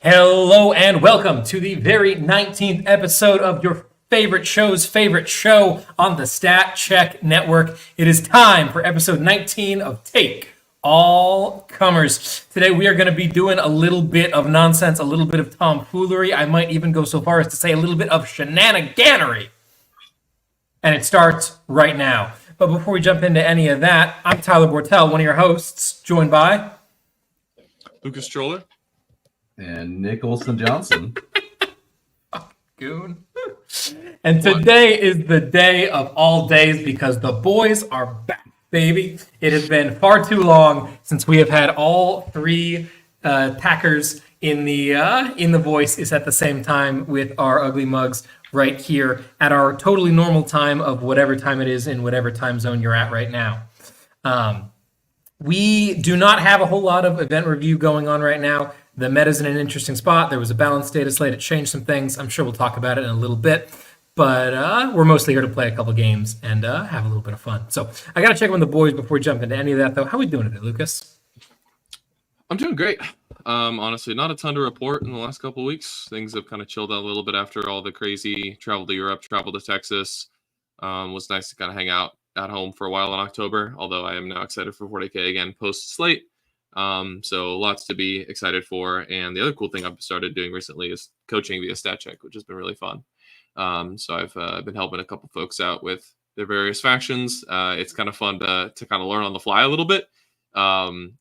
Hello and welcome to the very 19th episode of your favorite show's favorite show on the Stat Check Network. It is time for episode 19 of Take All Comers. Today we are going to be doing a little bit of nonsense, a little bit of tomfoolery. I might even go so far as to say a little bit of shenaniganery. And it starts right now. But before we jump into any of that, I'm Tyler Bortel, one of your hosts, joined by Lucas Stroller and Nick Olson-Johnson. Goon. And today is the day of all days because the boys are back, baby. It has been far too long since we have had all three Packers in the voice at the same time with our ugly mugs right here at our totally normal time of whatever time it is in whatever time zone you're at right now. We do not have a whole lot of event review going on right now. The meta's in an interesting spot. There was a balanced data slate. It changed some things. I'm sure we'll talk about it in a little bit. But we're mostly here to play a couple games and have a little bit of fun. So I got to check on the boys before we jump into any of that, though. How are we doing today, Lucas? I'm doing great. Honestly, not a ton to report in the last couple of weeks. Things have kind of chilled out a little bit after all the crazy travel to Europe, travel to Texas. Was nice to kind of hang out at home for a while in October, although I am now excited for 40K again post-slate. So lots to be excited for. And the other cool thing I've started doing recently is coaching via Stat Check, which has been really fun. So I've been helping a couple folks out with their various factions. It's kind of fun to kind of learn on the fly a little bit. I'm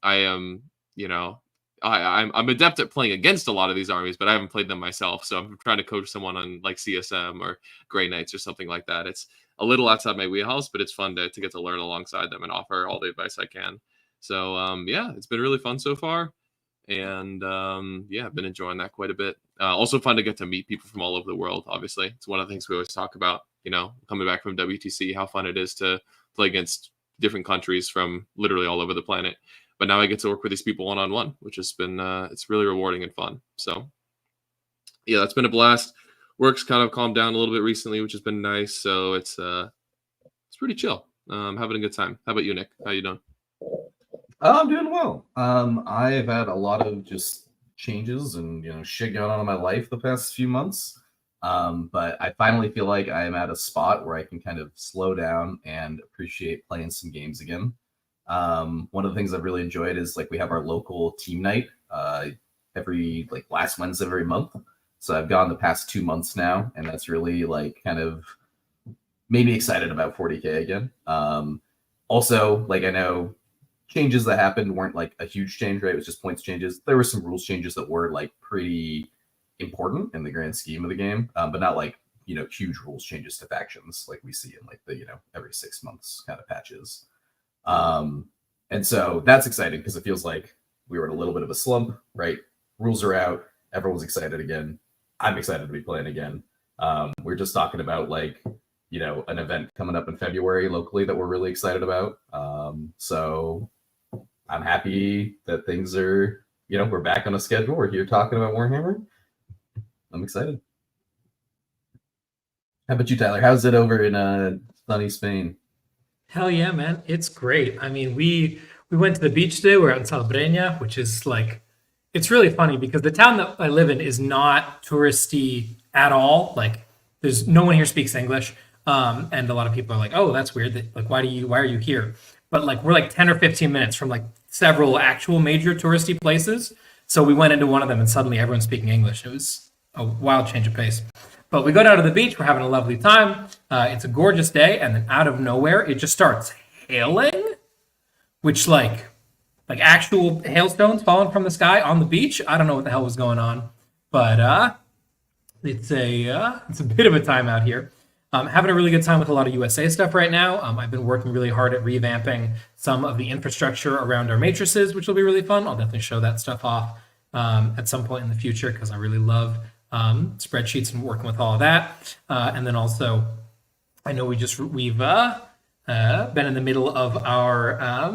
adept at playing against a lot of these armies, but I haven't played them myself. So I'm trying to coach someone on like CSM or Grey Knights or something like that. It's a little outside my wheelhouse, but it's fun to get to learn alongside them and offer all the advice I can. So, it's been really fun so far. And, I've been enjoying that quite a bit. Also fun to get to meet people from all over the world, obviously. It's one of the things we always talk about, coming back from WTC, how fun it is to play against different countries from literally all over the planet. But now I get to work with these people one-on-one, which has been, it's really rewarding and fun. So, yeah, that's been a blast. Work's kind of calmed down a little bit recently, which has been nice. So it's pretty chill. Having a good time. How about you, Nick? How you doing? I'm doing well. I've had a lot of just changes and shit going on in my life the past few months. But I finally feel like I am at a spot where I can kind of slow down and appreciate playing some games again. One of the things I've really enjoyed is we have our local team night every last Wednesday of every month. So I've gone the past 2 months now, and that's really kind of made me excited about 40K again. Also, I know changes that happened weren't a huge change, right? It was just points changes. There were some rules changes that were pretty important in the grand scheme of the game, but not huge rules changes to factions like we see in the every 6 months kind of patches. And so that's exciting because it feels like we were in a little bit of a slump, right? Rules are out. Everyone's excited again. I'm excited to be playing again. We're just talking about an event coming up in February locally that we're really excited about. So I'm happy that things are, we're back on a schedule. We're here talking about Warhammer. I'm excited. How about you, Tyler? How's it over in sunny Spain? Hell yeah, man. It's great. I mean, we went to the beach today. We're out in Salobreña, which is it's really funny because the town that I live in is not touristy at all. There's no one here speaks English. And a lot of people are like, oh, that's weird. Why are you here? But we're 10 or 15 minutes from several actual major touristy places. So we went into one of them and suddenly everyone's speaking English. It was a wild change of pace. But we go down to the beach. We're having a lovely time. It's a gorgeous day. And then out of nowhere, it just starts hailing, which actual hailstones falling from the sky on the beach. I don't know what the hell was going on, but it's a bit of a time out here. Having a really good time with a lot of USA stuff right now. I've been working really hard at revamping some of the infrastructure around our matrices, which will be really fun. I'll definitely show that stuff off at some point in the future because I really love spreadsheets and working with all of that. And then also, I know we've been in the middle of our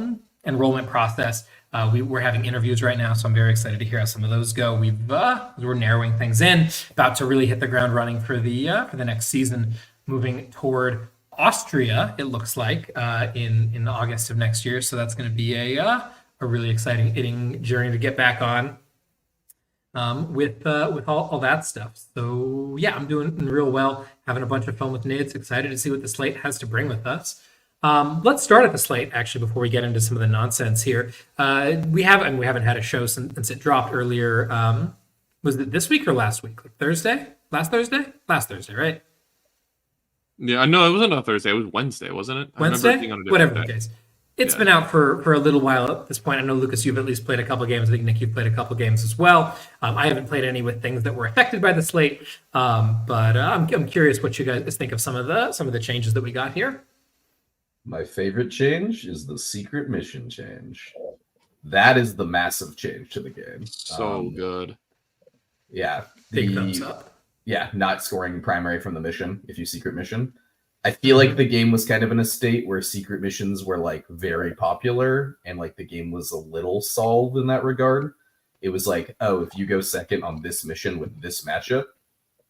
enrollment process. We're having interviews right now, so I'm very excited to hear how some of those go. We're narrowing things in, about to really hit the ground running for the next season, moving toward Austria. It looks like in August of next year, so that's going to be a really exciting journey to get back on. with all that stuff. So yeah, I'm doing real well, having a bunch of fun with Nids. Excited to see what the slate has to bring with us. Let's start at the slate actually before we get into some of the nonsense here. We haven't had a show since it dropped earlier. Was it this week or last week? Like Thursday? Last Thursday? Last Thursday, right? Yeah, no, it wasn't a Thursday. It was Wednesday, wasn't it? I remember it Wednesday? being on a different Whatever day. the case. It's Yeah. been out for a little while at this point. I know, Lucas, you've at least played a couple games. I think, Nick, you've played a couple games as well. I haven't played any with things that were affected by the slate, but I'm curious what you guys think of some of the changes that we got here. My favorite change is the secret mission change. That is the massive change to the game. So good. Yeah. Big thumbs up. Yeah, not scoring primary from the mission if you secret mission. I feel like the game was kind of in a state where secret missions were like very popular and like the game was a little solved in that regard. It was like, oh, if you go second on this mission with this matchup,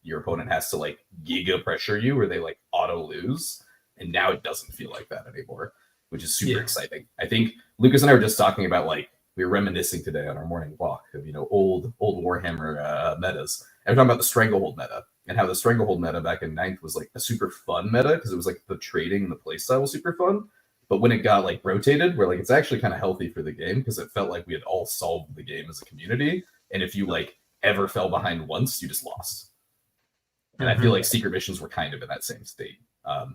your opponent has to like giga pressure you or they like auto lose. And now it doesn't feel like that anymore, which is super exciting. I think Lucas and I were just talking about like we were reminiscing today on our morning walk of old Warhammer metas. And we're talking about the Stranglehold meta and how the Stranglehold meta back in 9th was like a super fun meta because it was like the trading and the playstyle was super fun. But when it got like rotated, where like it's actually kind of healthy for the game because it felt like we had all solved the game as a community. And if you like ever fell behind once, you just lost. And I feel like secret missions were kind of in that same state.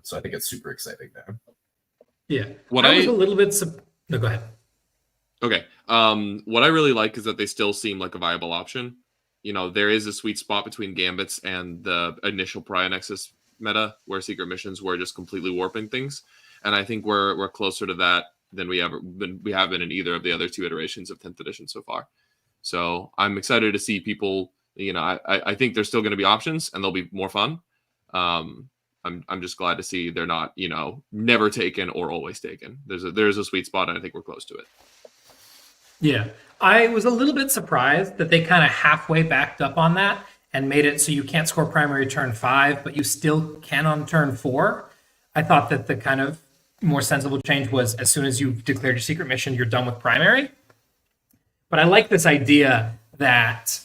So I think it's super exciting now. Yeah. I was a little bit... No, go ahead. Okay. What I really like is that they still seem like a viable option. There is a sweet spot between Gambits and the initial Pariah Nexus meta where secret missions were just completely warping things. And I think we're closer to that than we have been in either of the other two iterations of 10th edition so far. So I'm excited to see people, I think there's still going to be options and they'll be more fun. I'm just glad to see they're not, never taken or always taken. There's a sweet spot and I think we're close to it. Yeah. I was a little bit surprised that they kind of halfway backed up on that and made it so you can't score primary turn 5, but you still can on turn 4. I thought that the kind of more sensible change was as soon as you've declared your secret mission, you're done with primary. But I like this idea that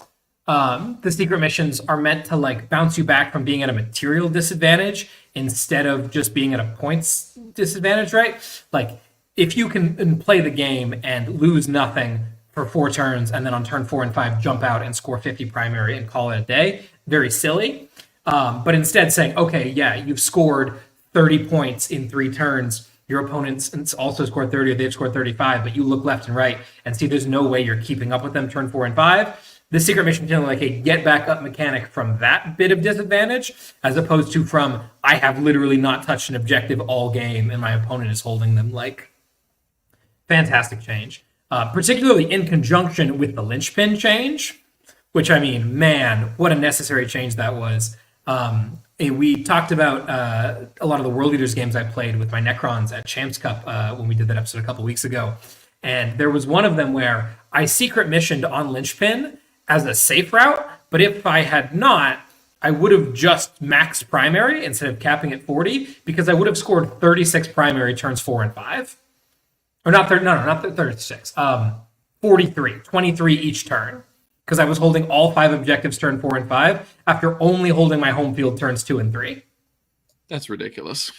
the secret missions are meant to like bounce you back from being at a material disadvantage instead of just being at a points disadvantage, right? Like if you can play the game and lose nothing for 4 turns and then on turn 4 and 5 jump out and score 50 primary and call it a day, very silly. But instead saying, okay, yeah, you've scored 30 points in 3 turns. Your opponents also scored 30 or they've scored 35, but you look left and right and see there's no way you're keeping up with them turn 4 and 5. The secret mission feeling like a get back up mechanic from that bit of disadvantage, as opposed to from I have literally not touched an objective all game and my opponent is holding them. Like, fantastic change. Particularly in conjunction with the linchpin change, which I mean, man, what a necessary change that was. We talked about a lot of the World Leaders games I played with my Necrons at Champs Cup when we did that episode a couple weeks ago. And there was one of them where I secret missioned on linchpin as a safe route, but if I had not, I would have just maxed primary instead of capping at 40 because I would have scored 36 primary turns 4 and 5. Or not 30, no, not 36. 43, 23 each turn. Because I was holding all 5 objectives turn 4 and 5 after only holding my home field turns 2 and 3. That's ridiculous.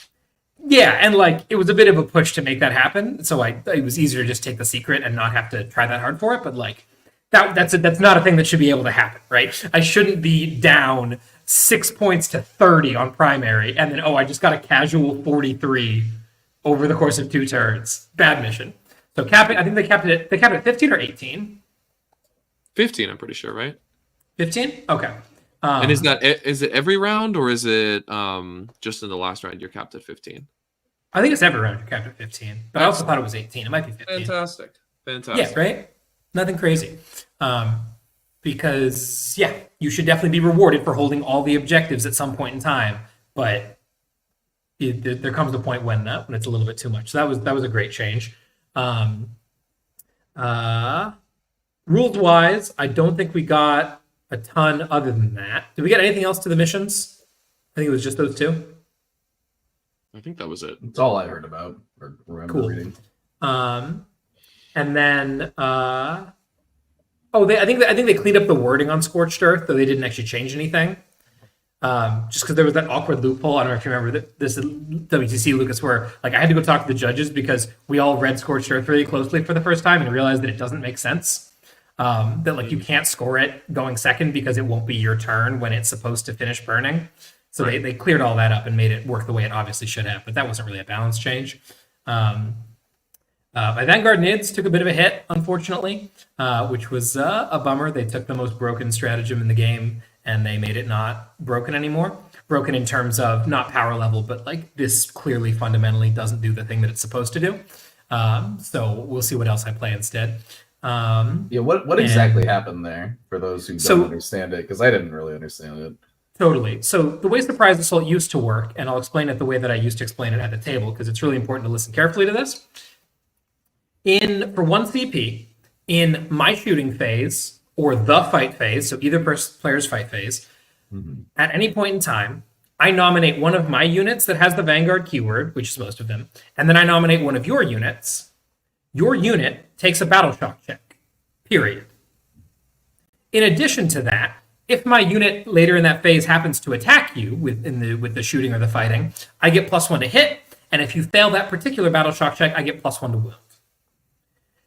Yeah, and like it was a bit of a push to make that happen. So it was easier to just take the secret and not have to try that hard for it. But like that's not a thing that should be able to happen, right? I shouldn't be down 6 points to 30 on primary and then I just got a casual 43 over the course of 2 turns. Bad mission. So capping, I think they capped it at 15 or 18? 15, I'm pretty sure, right? 15? Okay. And is it every round or is it just in the last round you're capped at 15? I think it's every round you're capped at 15. But I also thought it was 18. It might be 15. Fantastic. Yeah, right? Nothing crazy. Because, yeah, you should definitely be rewarded for holding all the objectives at some point in time. But there comes a point when it's a little bit too much. So that was a great change. Rules wise, I don't think we got a ton other than that. Did we get anything else to the missions? I think it was just those 2. I think that was it. That's all I heard about or remember reading. And then Oh, I think they cleaned up the wording on Scorched Earth, though they didn't actually change anything. Just because there was that awkward loophole. I don't know if you remember this WTC, Lucas, where like I had to go talk to the judges because we all read Scorched Earth really closely for the first time and realized that it doesn't make sense. That like you can't score it going second because it won't be your turn when it's supposed to finish burning. So they cleared all that up and made it work the way it obviously should have. But that wasn't really a balance change. My Vanguard Nids took a bit of a hit, unfortunately, which was a bummer. They took the most broken stratagem in the game and they made it not broken anymore. Broken in terms of not power level, but like this clearly fundamentally doesn't do the thing that it's supposed to do. So we'll see what else I play instead. What exactly happened there for those who don't understand it? Because I didn't really understand it. Totally. So the way Surprise Assault used to work, and I'll explain it the way that I used to explain it at the table, because it's really important to listen carefully to this. For 1 CP, in my shooting phase, or the fight phase, so either player's fight phase, at any point in time, I nominate one of my units that has the Vanguard keyword, which is most of them, and then I nominate one of your units. Your unit takes a battle shock check, period. In addition to that, if my unit later in that phase happens to attack you with the shooting or the fighting, I get +1 to hit, and if you fail that particular battle shock check, I get +1 to wound.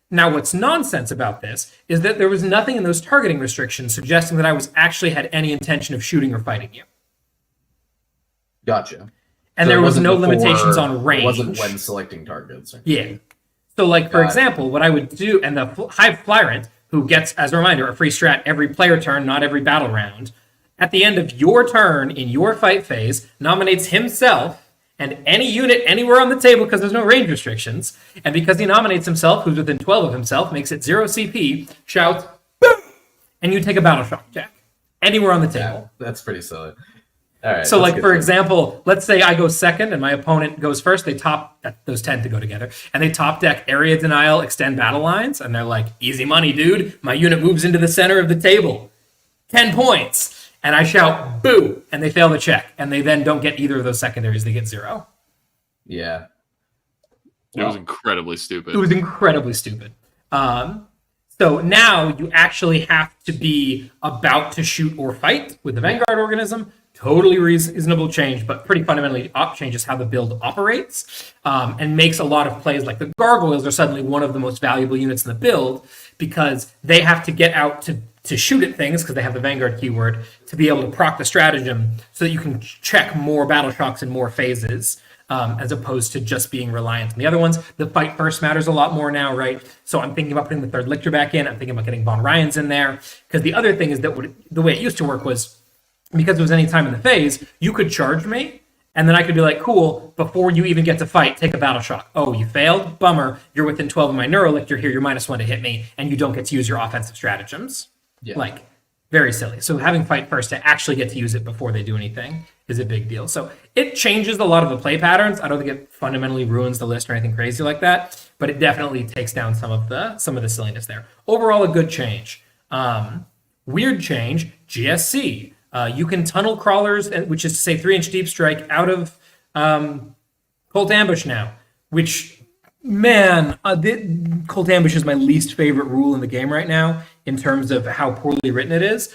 Now, what's nonsense about this is that there was nothing in those targeting restrictions suggesting that I actually had any intention of shooting or fighting you. Gotcha. And so there was no limitations on range. It wasn't when selecting targets. Yeah. So, like, for example, what I would do, and the Hive Flyrant, who gets, as a reminder, a free strat every player turn, not every battle round, at the end of your turn in your fight phase, nominates himself and any unit anywhere on the table because there's no range restrictions. And because he nominates himself, who's within 12 of himself, makes it 0 CP, shouts, boom, and you take a battle shock check anywhere on the table. Yeah, that's pretty silly. All right. So, like, for example, let's say I go second and my opponent goes first. Those tend to go together. And they top deck Area Denial, Extend Battle Lines. And they're like, easy money, dude. My unit moves into the center of the table. 10 points. And I shout, boo, and they fail the check. And they then don't get either of those secondaries. They get 0. Yeah. It was incredibly stupid. It was incredibly stupid. So now you actually have to be about to shoot or fight with the Vanguard organism. Totally reasonable change, but pretty fundamentally changes how the build operates, and makes a lot of plays like the Gargoyles are suddenly one of the most valuable units in the build because they have to get out to shoot at things because they have the Vanguard keyword to be able to proc the stratagem so that you can check more battle shocks in more phases, as opposed to just being reliant on the other ones. The fight first matters a lot more now, right? So I'm thinking about putting the 3rd Lictor back in. I'm thinking about getting Von Ryans in there because the other thing is that the way it used to work was because it was any time in the phase, you could charge me, and then I could be like, cool, before you even get to fight, take a battle shock. Oh, you failed? Bummer. You're within 12 of my Neurolictor here. You're -1 to hit me, and you don't get to use your offensive stratagems. Yeah. Like, very silly. So having fight first to actually get to use it before they do anything is a big deal. So it changes a lot of the play patterns. I don't think it fundamentally ruins the list or anything crazy like that, but it definitely takes down some of the silliness there. Overall, a good change. Weird change, GSC. You can tunnel crawlers, which is to say 3-inch deep strike, out of Colt Ambush now, which, man, Colt Ambush is my least favorite rule in the game right now in terms of how poorly written it is.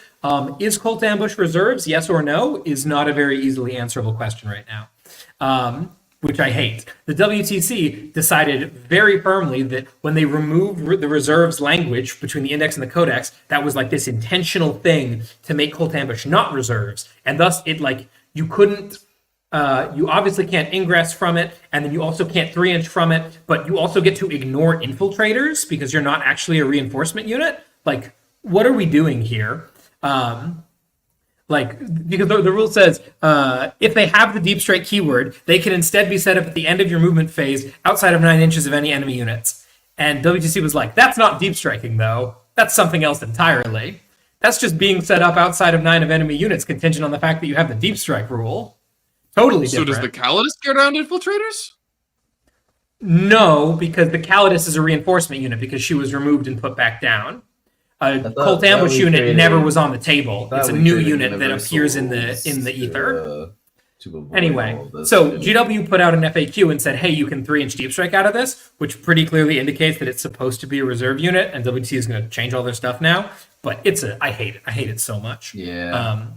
Is Colt Ambush reserves, yes or no, is not a very easily answerable question right now, which I hate. The WTC decided very firmly that when they removed the reserves language between the index and the codex, that was like this intentional thing to make Colt Ambush not reserves. And thus it you couldn't, you obviously can't ingress from it, and then you also can't 3-inch from it, but you also get to ignore infiltrators because you're not actually a reinforcement unit. Like, what are we doing here? Because the rule says if they have the deep strike keyword, they can instead be set up at the end of your movement phase outside of 9 inches of any enemy units. And WTC was like, that's not deep striking, though. That's something else entirely. That's just being set up outside of 9 of enemy units, contingent on the fact that you have the deep strike rule. Totally different. So does the Calidus get around infiltrators? No, because the Calidus is a reinforcement unit because she was removed and put back down. Colt Ambush unit never was on the table. It's a new unit that appears in the ether. to avoid Anyway, all of this. so GW put out an FAQ and said, hey, you can 3-inch deep strike out of this, which pretty clearly indicates that it's supposed to be a reserve unit, and WT is going to change all their stuff now. But I hate it. I hate it so much. Yeah.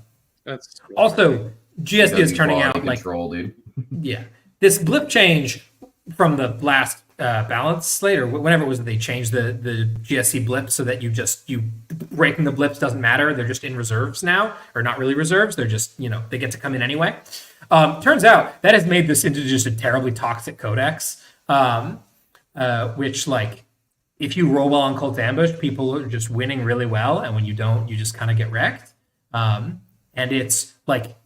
That's Also, GSD is turning out control, dude. yeah, this blip change from the last balance slate or whenever it was that they changed the GSC blip so that you breaking the blips doesn't matter. They're just in reserves now, or not really reserves. They're just, they get to come in anyway. Turns out that has made this into just a terribly toxic codex, which like if you roll well on Cult Ambush, people are just winning really well, and when you don't, you just kind of get wrecked. And it's like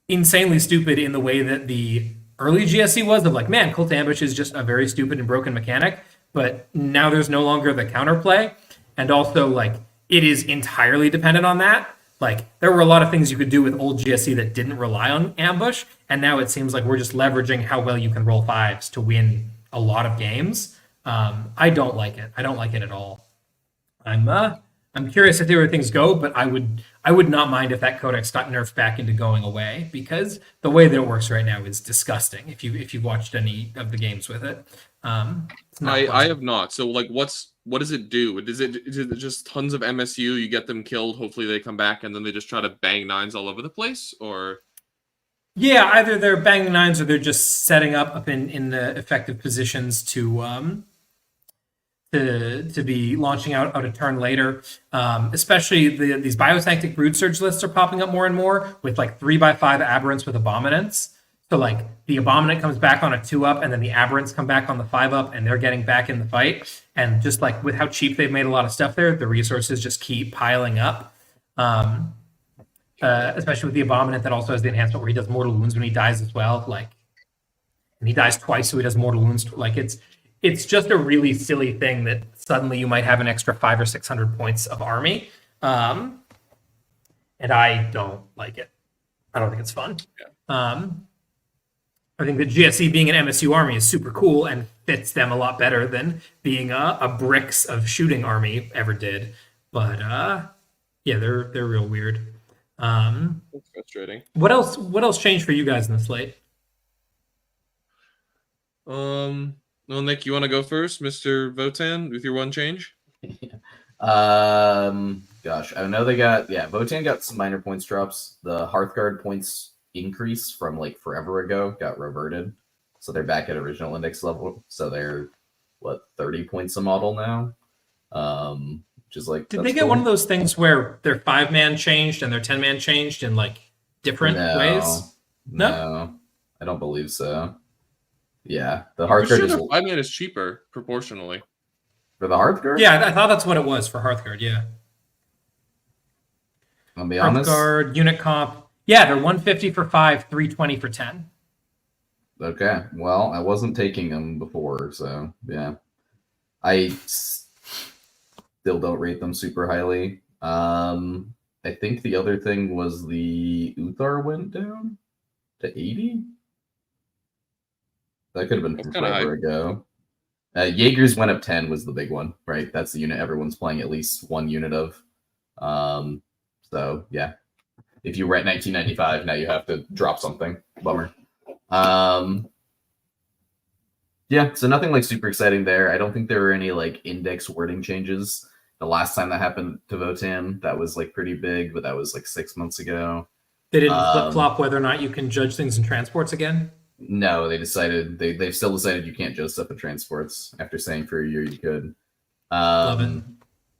insanely stupid in the way that the early GSC was of like, man, Cult Ambush is just a very stupid and broken mechanic, but now there's no longer the counterplay. And also like it is entirely dependent on that. Like there were a lot of things you could do with old GSC that didn't rely on ambush. And now it seems like we're just leveraging how well you can roll fives to win a lot of games. I don't like it. I don't like it at all. I'm curious if there were things go, but I would not mind if that codex got nerfed back into going away, because the way that it works right now is disgusting. If you've watched any of the games with it, I have not. So like, what does it do? Is it just tons of MSU? You get them killed. Hopefully they come back, and then they just try to bang nines all over the place, or yeah, either they're banging nines or they're just setting up in the effective positions to be launching out a turn later. Especially these Biosanctic Brood Surge lists are popping up more and more with like 3x5 Aberrants with Abominants. So like the Abominant comes back on a 2-up, and then the Aberrants come back on the 5-up, and they're getting back in the fight. And just like with how cheap they've made a lot of stuff there, the resources just keep piling up. Especially with the Abominant that also has the enhancement where he does mortal wounds when he dies as well. Like, and he dies twice, so he does mortal wounds. Like it's just a really silly thing that suddenly you might have an extra 500 or 600 points of army, and I don't like it. I don't think it's fun. Yeah. I think that GSC being an MSU army is super cool and fits them a lot better than being a bricks of shooting army ever did. But yeah, they're real weird. That's frustrating. What else changed for you guys in the slate? Well, Nick, you want to go first, Mr. Votan, with your one change? Gosh, I know they got Votan got some minor points drops. The Hearthguard points increase from like forever ago got reverted, so they're back at original index level. So they're 30 points a model now. Which is like, did they get cool. One of those things where their 5-man changed and their 10-man changed in like different ways? No, I don't believe so. Yeah, the Hearthguard sure is 5-man is cheaper proportionally for the Hearthguard. Yeah, I thought that's what it was for Hearthguard. Yeah, I'll be honest. Hearthguard unit comp. Yeah, they're 150 for 5, 320 for 10. Okay, well, I wasn't taking them before, so yeah, I still don't rate them super highly. I think the other thing was the Uthar went down to 80. That could have been from forever ago. Jaegers went up 10 was the big one, right? That's the unit everyone's playing at least one unit of. So yeah, if you were at 1995, now you have to drop something. Bummer. Yeah, so nothing like super exciting there. I don't think there were any like index wording changes. The last time that happened to Votan, that was like pretty big, but that was like 6 months ago. They didn't flip-flop whether or not you can judge things in transports again? No, they decided they've still decided you can't judge stuff in transports after saying for a year you could. Love it.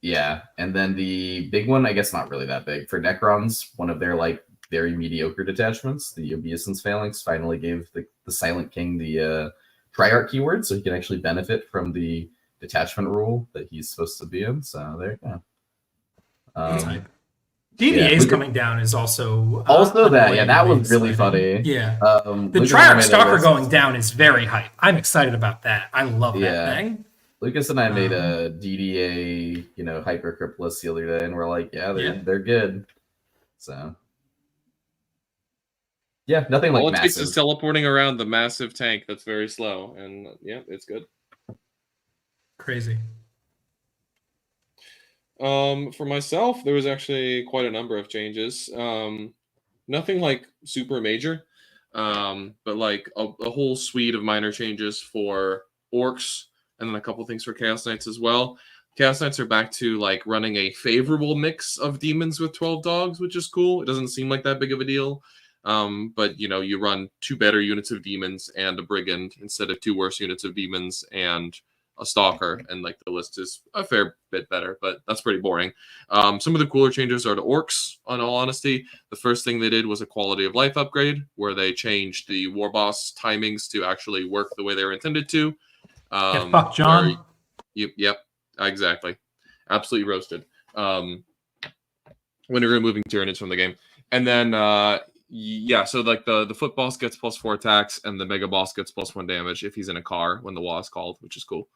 Yeah, and then the big one, I guess not really that big, for Necrons, one of their like very mediocre detachments, the Obeisance Phalanx, finally gave the Silent King the Triarch keyword, so he can actually benefit from the detachment rule that he's supposed to be in. So there you go. DVA's coming down is also that. Yeah, that was really funny. Yeah. The Triarch Stalker going down is very hype. I'm excited about that. I love that thing. Lucas and I made a DDA, Hypercrypt list the other day, and we're like, they're good. So yeah, nothing like massive. All it takes is teleporting around the massive tank that's very slow, and yeah, it's good. Crazy. For myself, there was actually quite a number of changes. Nothing like super major. but like a whole suite of minor changes for orcs, and then a couple things for Chaos Knights as well. Chaos Knights are back to like running a favorable mix of demons with 12 dogs, which is cool. It doesn't seem like that big of a deal. But you know, you run 2 better units of demons and a brigand instead of 2 worse units of demons and a stalker, and like the list is a fair bit better, but that's pretty boring. Some of the cooler changes are to orcs, in all honesty. The first thing they did was a quality of life upgrade, where they changed the war boss timings to actually work the way they were intended to. Get fucked, John. Yep, exactly. Absolutely roasted. When you're removing Tyranids from the game. And then yeah, so like the foot boss gets +4 attacks, and the mega boss gets +1 damage if he's in a car when the wall is called, which is cool.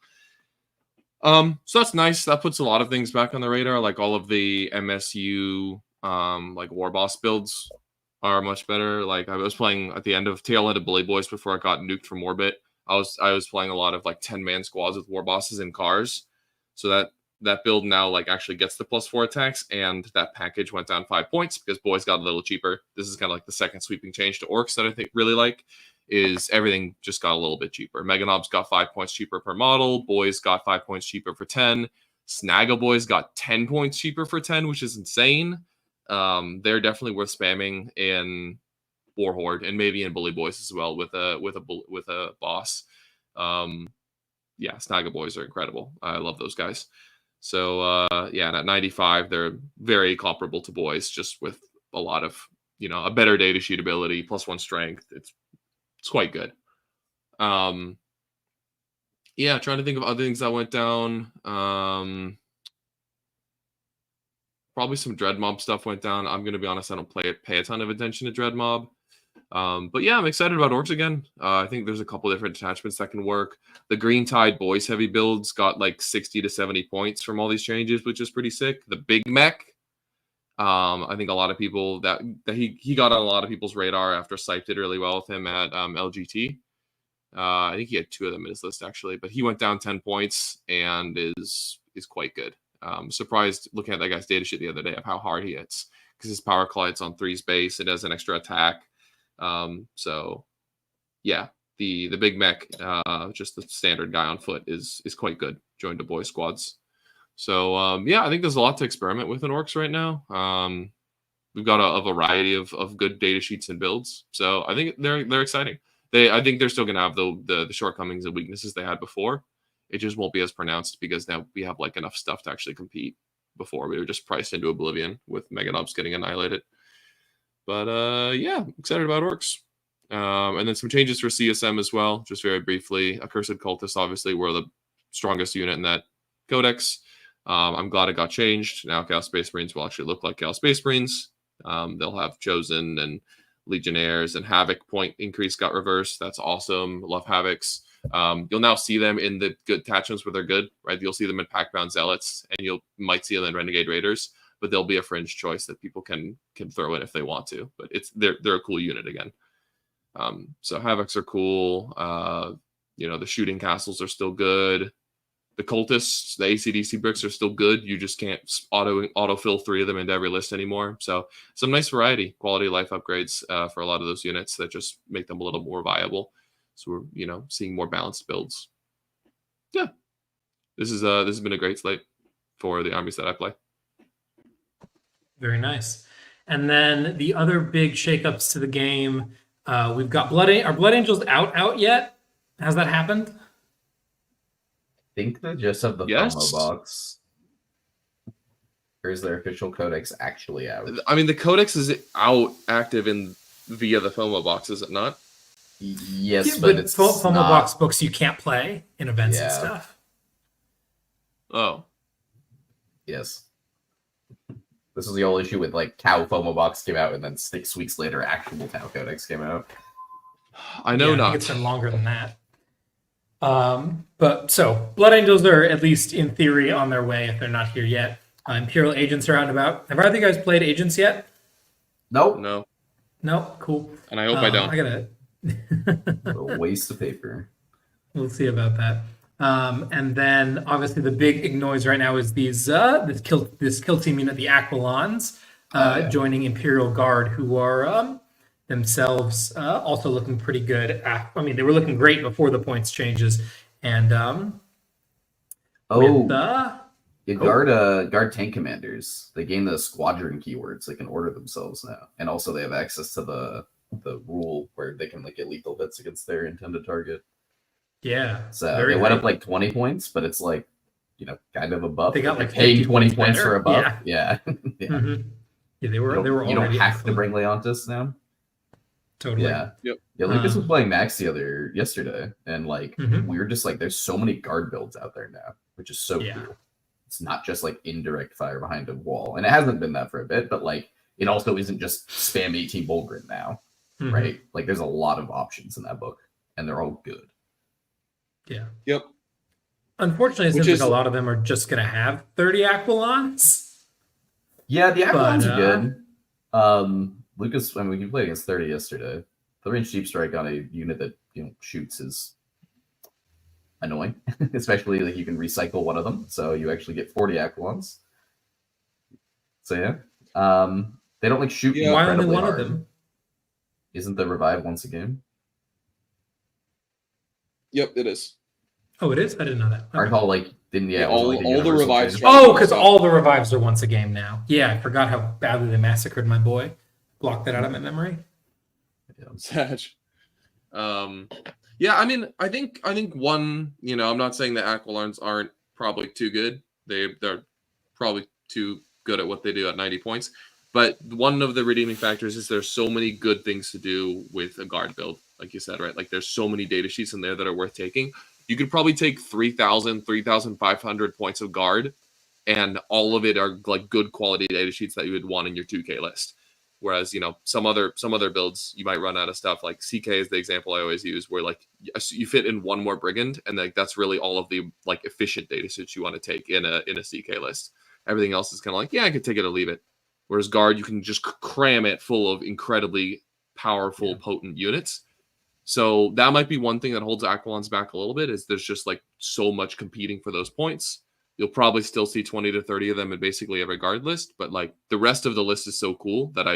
So that's nice. That puts a lot of things back on the radar. Like all of the MSU like war boss builds are much better. Like I was playing at the tail end of Bully Boys before I got nuked from orbit. I was playing a lot of like 10-man squads with war bosses in cars. So that build now like actually gets the +4 attacks, and that package went down 5 points because boys got a little cheaper. This is kind of like the second sweeping change to orcs that I think really like, is everything just got a little bit cheaper. Mega Knobs got 5 points cheaper per model. Boys got 5 points cheaper for 10. Snagga Boys got 10 points cheaper for 10, which is insane. They're definitely worth spamming in Warhorde and maybe in Bully Boys as well with a boss. Yeah, Snagga Boys are incredible. I love those guys. So yeah, and at 95, they're very comparable to boys, just with a lot of, you know, a better data sheet ability, +1 strength. It's quite good. Yeah, trying to think of other things that went down. Probably some Dread Mob stuff went down. I'm gonna be honest, I don't pay a ton of attention to Dread Mob. But yeah, I'm excited about orcs again. I think there's a couple different attachments that can work. The Green Tide boys heavy builds got like 60 to 70 points from all these changes, which is pretty sick. The Big Mech, I think a lot of people that he got on a lot of people's radar after Sipe did really well with him at LGT. I think he had 2 of them in his list actually, but he went down 10 points and is quite good. Surprised looking at that guy's data sheet the other day of how hard he hits, because his power collides on 3's base. It has an extra attack. So yeah, the Big Mech, just the standard guy on foot is quite good. Joined the boy squads. So yeah, I think there's a lot to experiment with in orcs right now. We've got a variety of good data sheets and builds. So I think they're exciting. I think they're still gonna have the shortcomings and weaknesses they had before. It just won't be as pronounced because now we have like enough stuff to actually compete. Before we were just priced into oblivion with Mega Knobs getting annihilated. But yeah, excited about orcs. And then some changes for CSM as well, just very briefly. Accursed Cultists, obviously, were the strongest unit in that codex. I'm glad it got changed. Now Chaos Space Marines will actually look like Chaos Space Marines. They'll have Chosen and Legionnaires, and Havoc point increase got reversed. That's awesome. Love Havocs. You'll now see them in the good attachments where they're good, right? You'll see them in Packbound Zealots, and you might see them in Renegade Raiders, but they'll be a fringe choice that people can throw in if they want to. But they're a cool unit again. So Havocs are cool. You know, the shooting castles are still good. The cultists, the ACDC bricks are still good. You just can't autofill 3 of them into every list anymore. So some nice variety, quality of life upgrades for a lot of those units that just make them a little more viable. So we're, you know, seeing more balanced builds. Yeah, this has been a great slate for the armies that I play. Very nice. And then the other big shakeups to the game, we've got Are Blood Angels out yet? Has that happened? I think they just have the FOMO box. Or is their official codex actually out? I mean, the codex is out active via the FOMO box, is it not? Yes, yeah, but it's FOMO not... box books you can't play in events and stuff. Oh. Yes. This was the old issue with like Tau FOMO box came out, and then 6 weeks later, actual Tau codex came out. I know not. I think it's been longer than that. But so Blood Angels are at least in theory on their way if they're not here yet. Imperial Agents are out and about. Have either of you guys played Agents yet? Nope. No, cool. And I hope I don't. I gotta. A waste of paper. We'll see about that. And then obviously the big noise right now is this kill team unit, the Aquilons, joining Imperial Guard, who are themselves also looking pretty good. I mean, they were looking great before the points changes, and with guard tank commanders. They gain the squadron keywords. They can order themselves now, and also they have access to the rule where they can like get lethal hits against their intended target. Yeah, so they went up like 20 points, but it's like, you know, kind of a buff. They got like paying 20 points for a buff. Yeah. Yeah. Mm-hmm. Yeah, they were already. You don't have to bring Leontis now. Totally. Yeah. Yep. Yeah, Lucas was playing Max yesterday, and like Mhm. we were just like, there's so many guard builds out there now, which is so cool. It's not just like indirect fire behind a wall, and it hasn't been that for a bit, but like it also isn't just spam 18 Volgren now, right? Like there's a lot of options in that book, and they're all good. Yeah. Yep. Unfortunately, it seems like a lot of them are just going to have 30 Aquilons. Yeah, the Aquilons are good. Lucas, I mean, we played against 30 yesterday. 3-inch deep strike on a unit that, you know, shoots is annoying, especially like you can recycle one of them, so you actually get 40 Aquilons. So yeah, they don't like shoot. Why only one hard. of them? Isn't the revive once a game? Yep, it is. Oh, it is. I didn't know that. Okay. Aren't all like all the revives? Oh, because all the revives are once a game now. Yeah, I forgot how badly they massacred my boy. Blocked that out of my memory. Satch. Yeah, I mean, I think one, you know, I'm not saying the Aquilons aren't probably too good. They're probably too good at what they do at 90 points. But one of the redeeming factors is there's so many good things to do with a guard build, like you said, right? Like there's so many data sheets in there that are worth taking. You could probably take 3,000, 3,500 points of guard, and all of it are like good quality data sheets that you would want in your 2K list. Whereas, you know, some other builds you might run out of stuff. Like CK is the example I always use, where like you fit in one more brigand, and like that's really all of the like efficient data sets you want to take in a CK list. Everything else is kind of like, yeah, I could take it or leave it. Whereas guard, you can just cram it full of incredibly powerful, potent units. So that might be one thing that holds Aquilons back a little bit, is there's just like so much competing for those points. You'll probably still see 20 to 30 of them in basically every guard list, but like the rest of the list is so cool that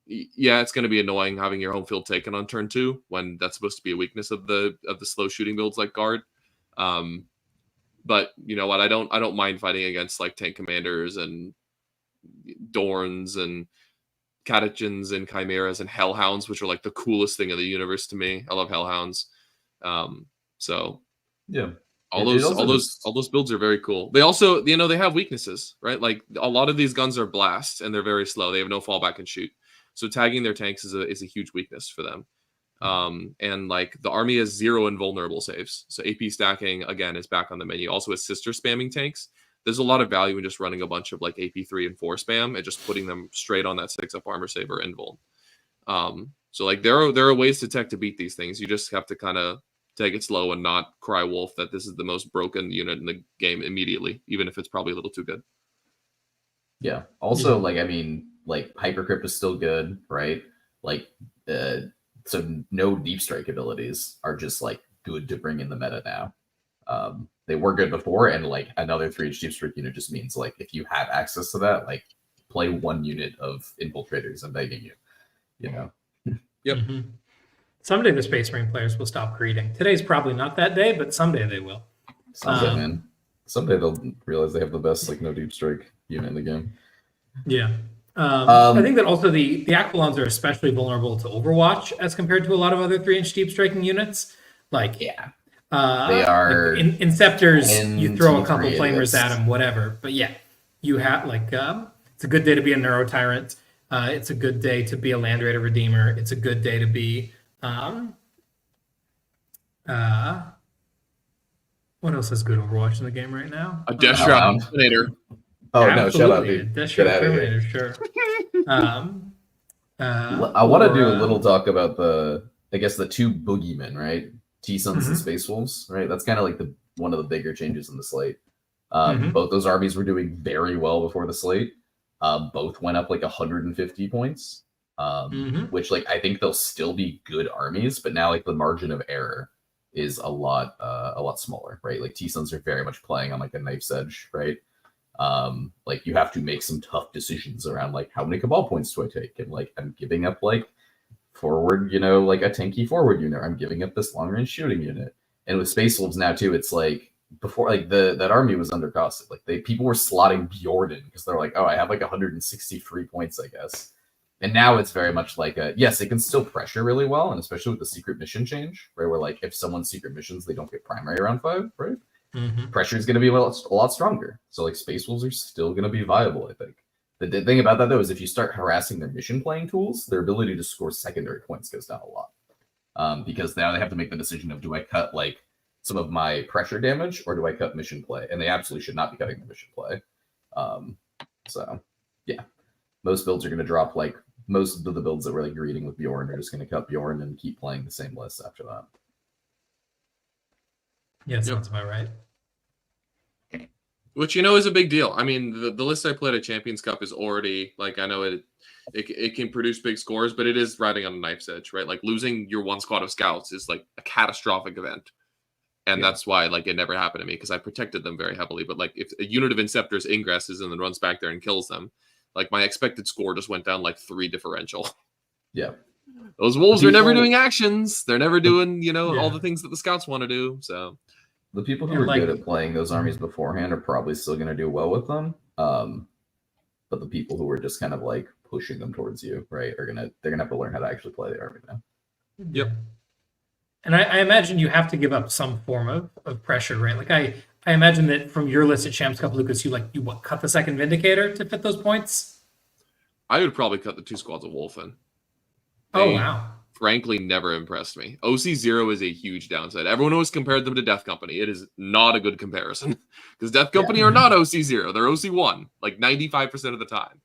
it's going to be annoying having your home field taken on turn 2 when that's supposed to be a weakness of the slow shooting builds like guard. But you know what? I don't mind fighting against like tank commanders and Dorns and Catechins and Chimeras and Hellhounds, which are like the coolest thing in the universe to me. I love Hellhounds. So yeah. All those builds are very cool. They also, you know, they have weaknesses, right? Like a lot of these guns are blast and they're very slow. They have no fallback and shoot. So tagging their tanks is a huge weakness for them. And like the army has 0 invulnerable saves. So AP stacking again is back on the menu. Also with sister spamming tanks, there's a lot of value in just running a bunch of like AP 3 and 4 spam and just putting them straight on that 6-up armor saver invul. So like there are ways to tech to beat these things. You just have to kind of take it slow and not cry wolf that this is the most broken unit in the game immediately, even if it's probably a little too good. Yeah. Also, like, I mean, like Hypercrypt is still good, right? Like, so no deep strike abilities are just like good to bring in the meta now. They were good before, and like another 3-inch deep strike unit just means like if you have access to that, like play one unit of infiltrators. I'm begging you, you know. Yep. Mm-hmm. Someday the Space Marine players will stop greeting. Today's probably not that day, but someday they will. Someday, man. Someday they'll realize they have the best like no deep strike unit in the game. Yeah. I think that also the Aquilons are especially vulnerable to Overwatch as compared to a lot of other 3-inch deep striking units. Like, they are like Inceptors, you throw a couple idiots. Flamers at them, whatever. But yeah, you have like it's a good day to be a Neuro Tyrant. It's a good day to be a Land Raider Redeemer. It's a good day to be what else is good Overwatch in the game right now? A Death Shroud Terminator. Oh no! Shut up, dude. Death Shroud Terminator, sure. I want to do a little talk about the 2 boogeymen, right? T-Suns and Space Wolves, right? That's kind of like one of the bigger changes in the slate. Both those armies were doing very well before the slate. Both went up like 150 points. Which like I think they'll still be good armies, but now like the margin of error is a lot smaller, right? Like T-Suns are very much playing on like a knife's edge, right? Like you have to make some tough decisions around like how many cabal points do I take, and like I'm giving up like forward, like a tanky forward unit. I'm giving it this long range shooting unit. And with Space Wolves now too, it's like before, like that army was undercosted. Like people were slotting Bjorn in because they're like, oh, I have like 163 points, I guess. And now it's very much like yes, it can still pressure really well, and especially with the secret mission change, right? Where like if someone's secret missions, they don't get primary round 5, right? Mm-hmm. Pressure is going to be a lot stronger. So like Space Wolves are still going to be viable, I think. The thing about that though is if you start harassing their mission playing tools, their ability to score secondary points goes down a lot. Because now they have to make the decision of, do I cut like some of my pressure damage or do I cut mission play? And they absolutely should not be cutting the mission play. So yeah, most builds are going to drop like most of the builds that were like greeting with Bjorn are just going to cut Bjorn and keep playing the same list after that. Yeah, sounds about right. Which, is a big deal. I mean, the list I played at Champions Cup is already, like, I know it can produce big scores, but it is riding on a knife's edge, right? Like, losing your one squad of scouts is, like, a catastrophic event. And that's why, like, it never happened to me, because I protected them very heavily. But, like, if a unit of Inceptors ingresses and then runs back there and kills them, like, my expected score just went down, like, 3 differential. Yeah. Those wolves are never doing actions. They're never doing, all the things that the scouts want to do, so... The people who are good at playing those armies beforehand are probably still going to do well with them. But the people who are just kind of like pushing them towards you, right, they're gonna have to learn how to actually play the army now. Yep. And I imagine you have to give up some form of pressure, right? Like I imagine that from your list at Champs Cup, Lucas, you cut the second Vindicator to fit those points? I would probably cut the 2 squads of Wolfen. Oh, wow. Frankly, never impressed me. OC0 is a huge downside. Everyone always compared them to Death Company. It is not a good comparison because Death Company are not OC0. They're OC1, like 95% of the time.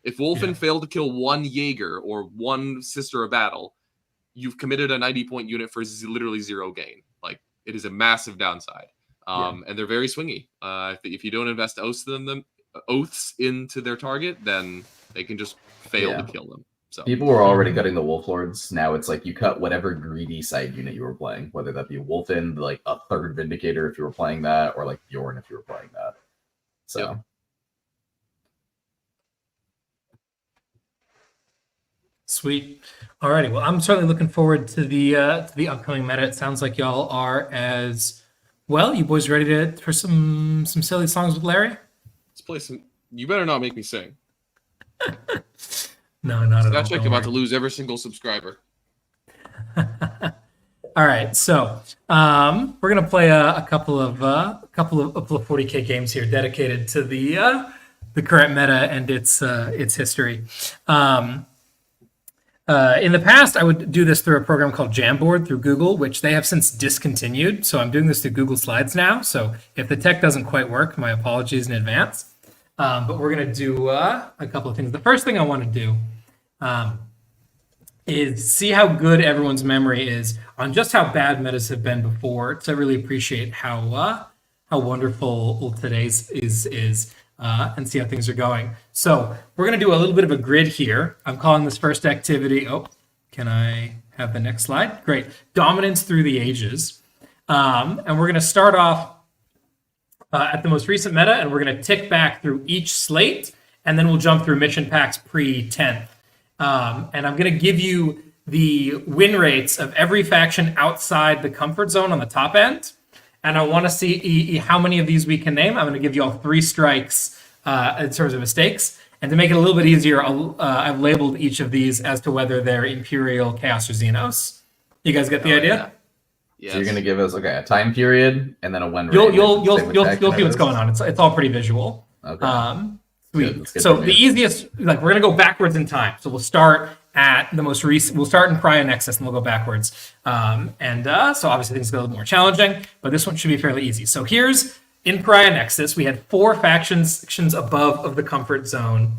If Wolfen failed to kill 1 Jaeger or 1 Sister of Battle, you've committed a 90-point unit for literally 0 gain. Like, it is a massive downside. And they're very swingy. If you don't invest oaths into their target, then they can just fail to kill them. So people were already cutting the Wolf Lords. Now it's like you cut whatever greedy side unit you were playing, whether that be Wolfen, like a 3rd Vindicator if you were playing that, or like Bjorn if you were playing that. So Sweet. Alrighty. Well, I'm certainly looking forward to the upcoming meta. It sounds like y'all are as well. You boys ready for some silly songs with Larry? Let's play some. You better not make me sing. No, not at all. That's like about to lose every single subscriber. All right, so we're gonna play a couple of 40K games here, dedicated to the current meta and its history. In the past, I would do this through a program called Jamboard through Google, which they have since discontinued. So I'm doing this through Google Slides now. So if the tech doesn't quite work, my apologies in advance. But we're going to do a couple of things. The first thing I want to do is see how good everyone's memory is on just how bad metas have been before, to really appreciate how wonderful today's is. And see how things are going. So we're going to do a little bit of a grid here. I'm calling this first activity. Oh, can I have the next slide? Great. Dominance through the ages. And we're going to start off at the most recent meta, and we're going to tick back through each slate, and then we'll jump through mission packs pre-10th. And I'm going to give you the win rates of every faction outside the comfort zone on the top end. And I want to see how many of these we can name. I'm going to give you all 3 strikes in terms of mistakes. And to make it a little bit easier, I've labeled each of these as to whether they're Imperial, Chaos, or Xenos. You guys get the idea? Yeah. Yes. So you're going to give us a time period and then a win rate. You'll see what's going on. It's all pretty visual. Okay. Sweet. So the easiest, we're going to go backwards in time. So we'll start at the most recent. We'll start in Pariah Nexus and we'll go backwards. So obviously things get a little more challenging, but this one should be fairly easy. So here's in Pariah Nexus, we had 4 factions above of the comfort zone.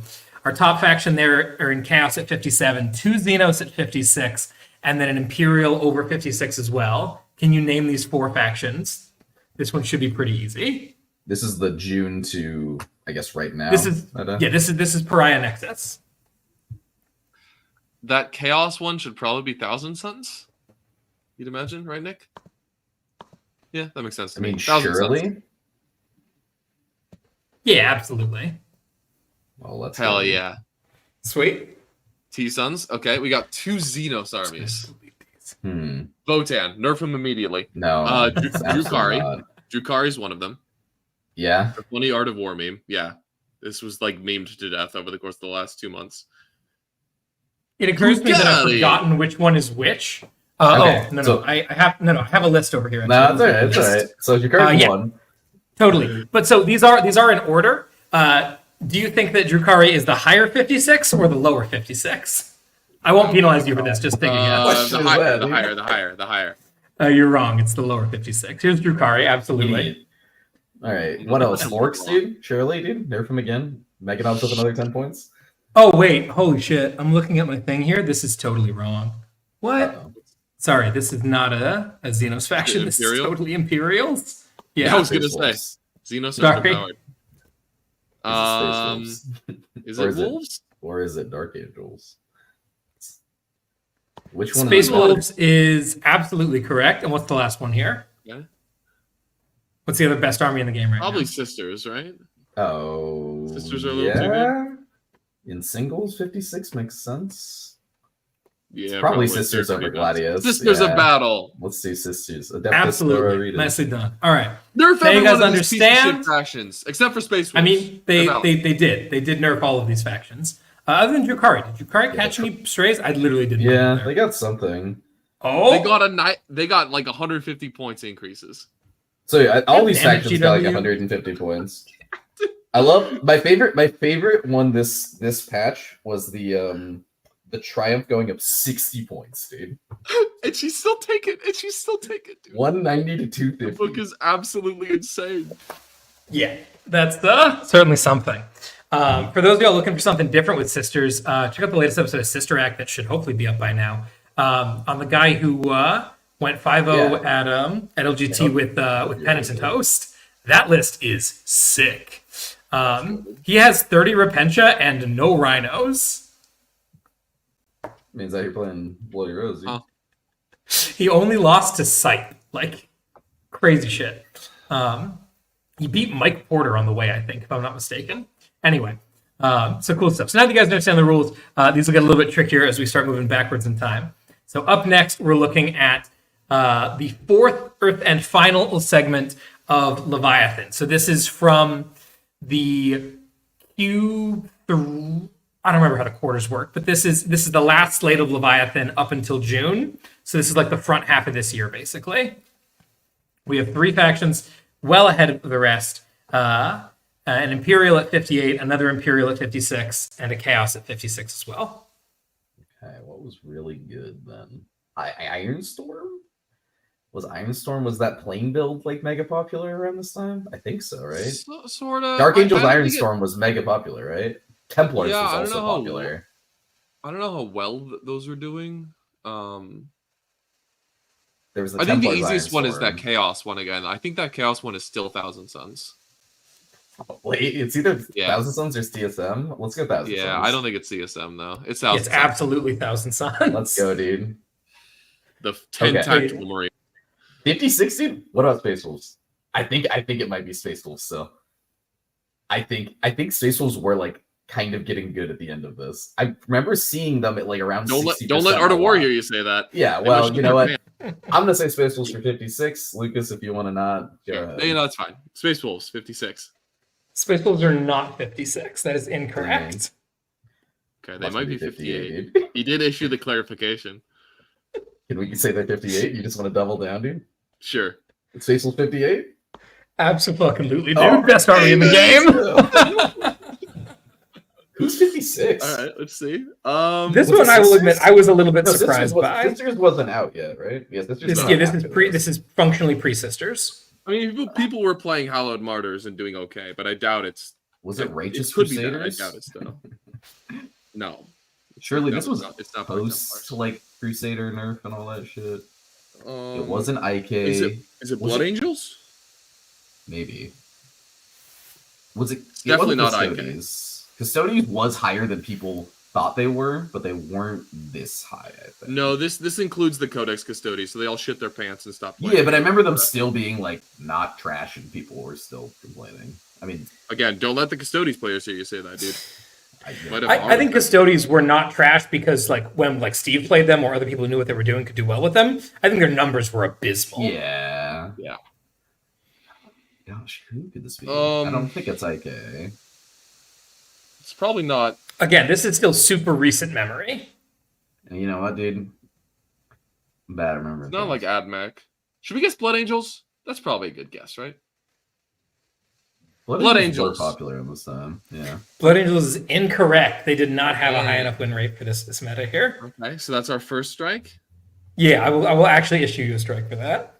Our top faction there are in Chaos at 57, 2 Xenos at 56, and then an Imperial over 56 as well. Can you name these 4 factions? This one should be pretty easy. This is the June to, I guess, right now. This is Pariah Nexus. That Chaos one should probably be Thousand Suns. You'd imagine, right, Nick? Yeah, that makes sense to me. Surely. Suns. Yeah, absolutely. Well, let's Hell yeah. Sweet. T-Suns. Okay, we got 2 Xenos armies. Votan, nerf him immediately. No, absolutely Drukari. not. Drukari is one of them. Yeah. A funny Art of War meme. Yeah. This was like memed to death over the course of the last 2 months. It occurs to me that I've forgotten which one is which. Okay, I have a list over here. No, it's all right. It's all right. So Drukari won. Totally. But so these are in order. Do you think that Drukari is the higher 56 or the lower 56? I won't penalize you for this. Just thinking. The higher. You're wrong. It's the lower 56. Here's Drukari. Absolutely. All right. What else? Orcs, dude. Surely, dude. Nerf him again. Megadon's with another 10 points. Oh wait. Holy shit. I'm looking at my thing here. This is totally wrong. What? Uh-oh. Sorry. This is not a Xenos faction. This is totally Imperials. Yeah. I was gonna say Xenos are powered. Is it Wolves? Or is it Dark Angels? Which one? Space Wolves is absolutely correct. And what's the last one here? Yeah. What's the other best army in the game right Probably now? Sisters, right? Oh, Sisters are a little too good. In singles, 56 makes sense. Yeah, probably Sisters over Gladius. Sisters of Battle. Let's do Sisters. Absolutely, nicely done. All right. Nerf now you guys understand understand factions except for Space Wolves. I mean, they did nerf all of these factions. Other than Drukari, did Drukari catch any strays? I literally didn't. Yeah, they got something. Oh, they got like 150 points increases. So yeah, all these factions got like 150 points. I love my favorite one this patch was the Triumph going up 60 points, dude. And she's still taking it, dude. 190 to 250. The book is absolutely insane. Yeah, that's certainly something. For those of y'all looking for something different with Sisters, check out the latest episode of Sister Act that should hopefully be up by now. On the guy who went 5-0 at LGT with Penitent Host. That list is sick. He has 30 Repentia and no Rhinos. Means that you're playing Bloody Rose. Huh. He only lost to Sight. Like, crazy shit. He beat Mike Porter on the way, I think, if I'm not mistaken. Anyway, so cool stuff. So now that you guys understand the rules, these will get a little bit trickier as we start moving backwards in time. So up next, we're looking at the fourth Earth and final segment of Leviathan. So this is from the Q3. I don't remember how the quarters work, but this is the last slate of Leviathan up until June. So this is like the front half of this year, basically. We have 3 factions well ahead of the rest. An Imperial at 58, another Imperial at 56, and a Chaos at 56 as well. Okay, what was really good then? Ironstorm? Was that plane build like mega popular around this time? I think so, right? Sort of. Dark Angels Ironstorm was mega popular, right? Templars was also popular. I don't know how well those are doing. There was I think the easiest one is that Chaos one again. I think that Chaos one is still Thousand Suns. Wait, it's either Thousand Suns or CSM. Let's go Thousand Suns. Yeah, I don't think it's CSM though. It's Thousand Suns. Absolutely Thousand Suns. Let's go, dude. The 10 tactical marine. 56, dude? What about Space Wolves? I think it might be Space Wolves. So I think Space Wolves were like kind of getting good at the end of this. I remember seeing them at like around. Don't let Art of War hear you say that. Yeah, well, you know what? I'm gonna say Space Wolves for 56. Lucas, if you want to not, go ahead. No, that's fine. Space Wolves 56. Space Wolves are not 56. That is incorrect. Okay, they might be 58. He did issue the clarification. Can we say they're 58? You just want to double down, dude? Sure. It's Space Wolves 58? Absolutely, dude. Best army in the game. Who's 56? All right, let's see. This one, I will admit, I was a little bit surprised by. Sisters wasn't out yet, right? Yes, this is functionally pre-Sisters. I mean, people were playing Hallowed Martyrs and doing okay, but I doubt it's. Was it Righteous Crusaders? I doubt it's though. No. Surely this was post to like Crusader nerf and all that shit. It wasn't IK. Is it Blood Angels? Maybe. Was it? It's definitely not IK. Custodians was higher than people thought they were, but they weren't this high, I think. No, this includes the Codex Custodes, so they all shit their pants and stop playing. Yeah, but I remember them still being like not trash and people were still complaining. I mean, again, don't let the Custodes players hear you say that, dude. Might have I think armor. Custodies were not trash because like when like Steve played them or other people who knew what they were doing could do well with them. I think their numbers were abysmal. Yeah. Yeah. Gosh, who could this be? I don't think it's IK. It's probably not. Again, this is still super recent memory. And you know what, dude? I'm bad at remembering. It's not like AdMech. Should we guess Blood Angels? That's probably a good guess, right? Blood Angels. Were popular in this time. Yeah. Blood Angels is incorrect. They did not have a high enough win rate for this meta here. Okay, so that's our first strike. Yeah, I will actually issue you a strike for that.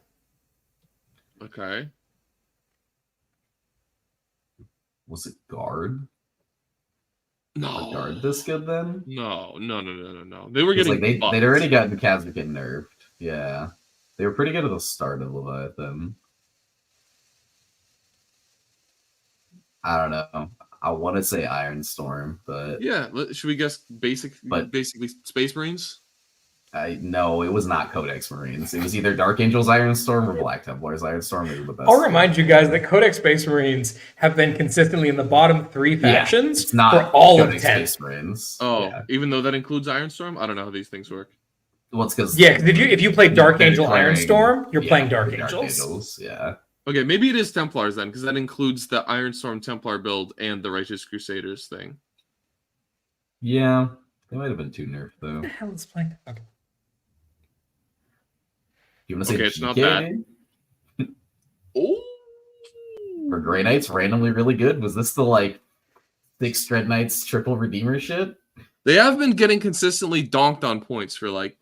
Okay. Was it guard? No. Was guard this good then? No. They were getting like buffed. they'd already gotten Kazakh getting nerfed. Yeah. They were pretty good at the start of Leviathan. I don't know. I want to say Iron Storm, but Yeah, should we guess basically Space Marines? No, it was not Codex Marines. It was either Dark Angels Iron Storm or Black Templars Iron Storm. They were the best. I'll remind you guys that Codex Space Marines have been consistently in the bottom 3 factions it's not for all Codex of 10. Space Marines. Oh, yeah. even though that includes Iron Storm? I don't know how these things work. Well, it's because Yeah, because if you play Dark they're Angel Iron declaring- Storm, you're yeah, playing Dark the Angels. Yeah. Okay, maybe it is Templars then, because that includes the Iron Storm Templar build and the Righteous Crusaders thing. Yeah. They might have been too nerfed though. What the hell is playing? Okay. You want to say Okay, it's GK, not bad. dude? Oh, For Grey Knights, randomly really good? Was this the like 6 Dread Knights triple Redeemer shit? they have been getting consistently donked on points for like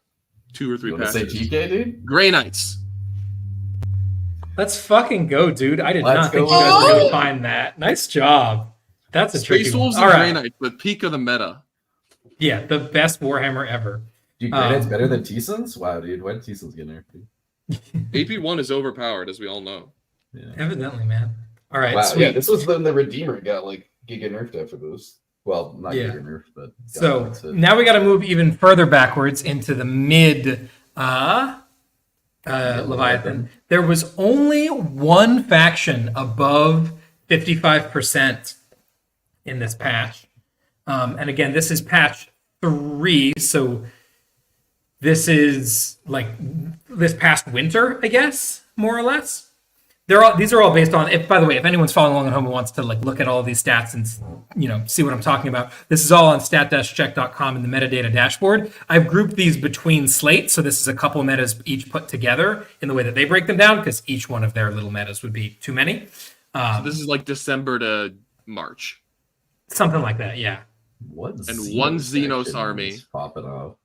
2 or 3 You want to say patches. GK, dude? Grey Knights. Let's fucking go, dude. I did Let's not think go. you guys were going Oh! to find that. Nice job. That's a tricky Space one. Wolves All and Grey right. Knights, the peak of the meta. Yeah, the best Warhammer ever. Dude, Grey Knights better than T-Sons? Wow, dude. Why did T-Sons get nerfed? AP1 is overpowered, as we all know. Yeah. Evidently, man. All right, Wow, sweet. yeah, this was when the Redeemer got like Giga nerfed after this. Well, not Yeah. Giga nerfed, but So that's it. now we got to move even further backwards into the mid Leviathan. There was only one faction above 55% in this patch. And again, this is patch 3, so this is like this past winter, I guess, more or less. These are all based on. By the way, if anyone's following along at home and wants to like look at all of these stats and see what I'm talking about, this is all on stat-check.com in the metadata dashboard. I've grouped these between slates, so this is a couple metas each put together in the way that they break them down, because each one of their little metas would be too many. So this is like December to March. Something like that, yeah. What And one Xenos faction army. is popping off.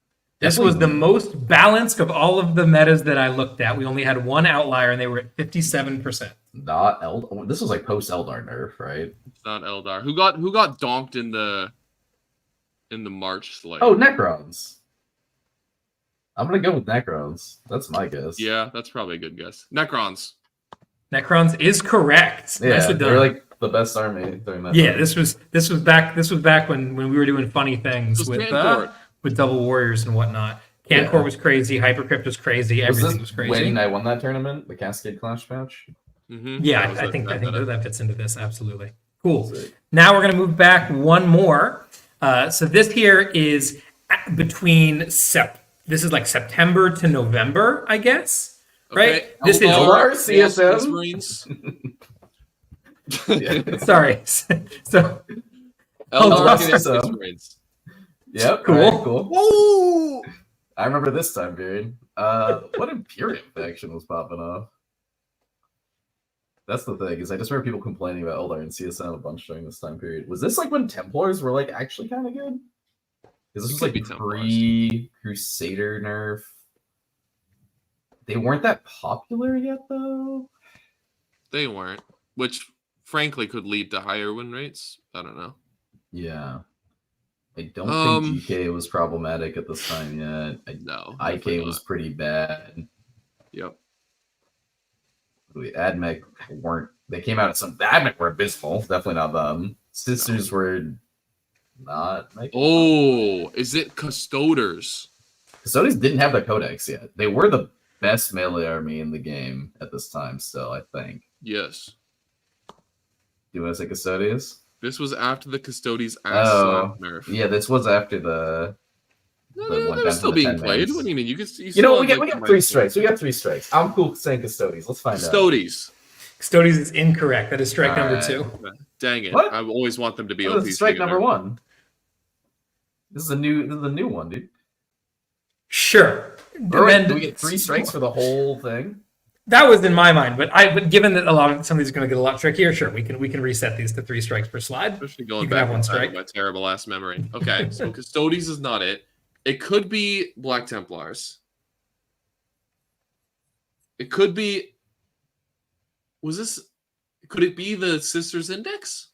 This was the most balanced of all of the metas that I looked at. We only had one outlier, and they were at 57%. Not Eldar. This was like post Eldar nerf, right? It's not Eldar. Who got donked in the March slate? Oh, Necrons. I'm gonna go with Necrons. That's my guess. Yeah, that's probably a good guess. Necrons. Necrons is correct. Yeah, Nicely they're done. like the best army during that. Yeah, time. this was back when we were doing funny things This was with double warriors and whatnot. Cancor Yeah. was crazy. Hypercrypt was crazy. Was Everything this was crazy. when I won that tournament, the Cascade Clash match? Mm-hmm. Yeah, I think that fits into this absolutely. Cool. Sick. Now we're gonna move back one more. So this here is between This is like September to November, I guess. Right? This is Eldar, CSM? Space Marines. Yeah. sorry. So Eldar, CSM. Space Marines. Yep. Cool. Alright, cool. Woo! I remember this time period. What Imperium faction was popping off? That's the thing, is I just remember people complaining about Eldar and CSM a bunch during this time period. Was this like when Templars were like actually kind of good? Because this was It could like be Templars. pre-Crusader nerf. They weren't that popular yet, though. They weren't, which frankly could lead to higher win rates. I don't know. Yeah. I don't think GK was problematic at this time yet. No. IK definitely was not. pretty bad. Yep. The AdMech weren't. They came out at some. The AdMech were abysmal. Definitely not them. Sisters were not. Making Oh, is it Custoders? Custodians didn't have their codex yet. They were the best melee army in the game at this time. Still, I think. Yes. Do you want to say Custodians? This was after the Custodes ass Oh, slap nerf. yeah, this was after the No, the no, one they were down to still the being 10 played. mans. What do you mean? You You know, we still got have, like, 3 strikes. We got 3 strikes. I'm cool saying Custodes. Let's find out. Custodes. Custodes is incorrect. That is strike number Alright. 2. Dang it! What? I always want them to be Oh, OP. this is strike number 1. This is a new one, dude. Sure. Or wait, Then- do we get 3 strikes for the whole thing? That was in my mind, but given that some of these are going to get a lot trickier, sure, we can reset these to 3 strikes per slide. Especially going You can back have one in time strike. with my terrible ass memory. Okay, so Custodes is not it. It could be Black Templars. It could be. Could it be the Sisters Index?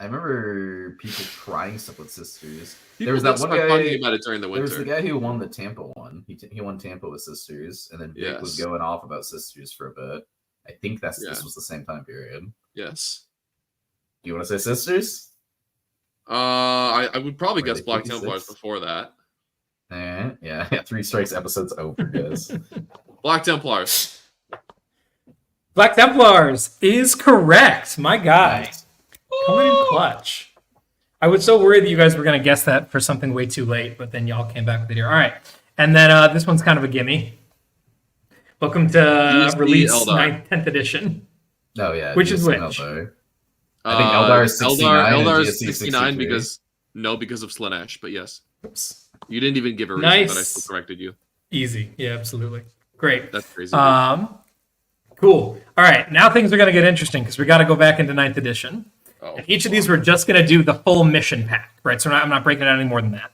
I remember people trying stuff with Sisters. People There was that did one start guy. talking about it during the There was winter. the guy who won the Tampa one. He won Tampa with Sisters, and then Vic was Yes. going off about Sisters for a bit. I think Yeah. this was the same time period. Yes. Do you want to say Sisters? I would probably Were guess they Black 56? Templars before that. Yeah. 3 strikes episode's over, guys. Black Templars. Black Templars is correct. My guy. Nice. Coming in clutch. I was so worried that you guys were going to guess that for something way too late, but then y'all came back with it here. All right. And then this one's kind of a gimme. Welcome to DSP release Eldar. 9th, 10th edition. Oh yeah. Which is GSC which? Eldar. I think Eldar is 69 and Eldar is GSC 69 63. because of Slanesh, but yes. Oops. You didn't even give a reason, Nice. but I still corrected you. Easy. Yeah, absolutely. Great. That's crazy. Cool. All right. Now things are going to get interesting because we got to go back into 9th edition. Oh, And each of these, we're just going to do the full mission pack, right? So I'm not breaking it down any more than that.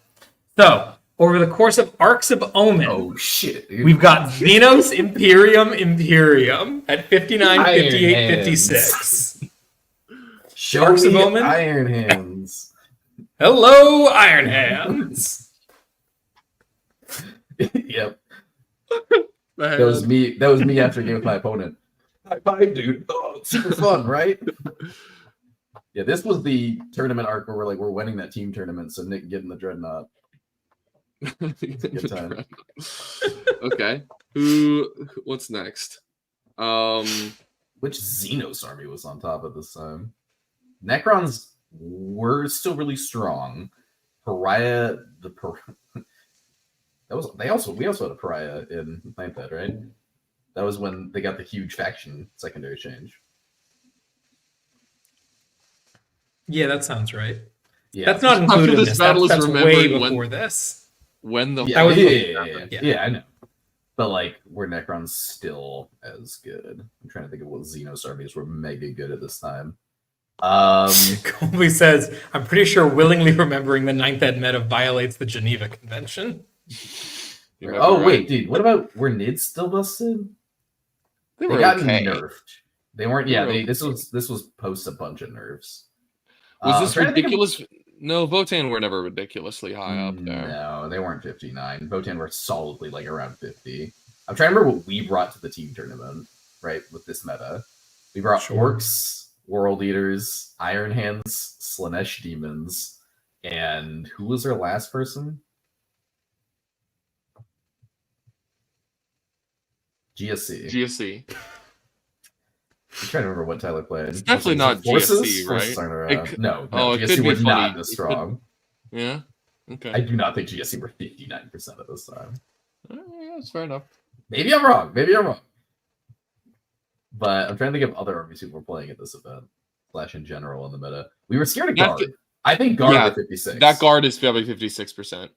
So over the course of Arcs of Omen, Oh shit. Dude. we've got Xenos Imperium at 59, Iron 58, Hands. 56. Show Arcs of me Omen? Iron Hands. Hello, Iron Hands. Yep. That was me. That was me after a game with my opponent. High five, dude. Oh, it's super fun, right? Yeah, this was the tournament arc where we're winning that team tournament, so Nick getting the dreadnought. Good time. Okay. What's next? Which Xenos army was on top at this time? Necrons were still really strong. Pariah, we also had a Pariah in Ninth Ed, right? That was when they got the huge faction secondary change. Yeah, that sounds right. Yeah, That's not After included in this this. battle That's is way remembered when- before this. When the yeah, That was yeah, yeah. I know. But were Necrons still as good? I'm trying to think of what Xenos armies were mega good at this time. Colby says, I'm pretty sure willingly remembering the 9th Ed meta violates the Geneva Convention. You might be Oh right. wait, dude, what about were Nids still busted? They They were got okay. nerfed. They weren't. They Yeah, were this was post a bunch of nerfs. Was I'm this trying to think of- ridiculous? No, Votan were never ridiculously high up there. No, they weren't 59. Votan were solidly around 50. I'm trying to remember what we brought to the team tournament, right? With this meta, we brought Sure. Orcs, World Eaters, Iron Hands, Slanesh Demons, and who was our last person? GSC. GSC. I'm trying to remember what Tyler played. It's definitely Was it not Forces? GSC, Forces right? aren't It around. could- No, Oh, it GSC could be were funny. not It this could- strong. Yeah. Okay. I do not think GSC were 59% at this time. Yeah, that's fair enough. Maybe I'm wrong. But I'm trying to think of other armies who were playing at this event, / in general in the meta. We were scared of That's guard. I think guard Yeah, were 56. That guard is probably 56%.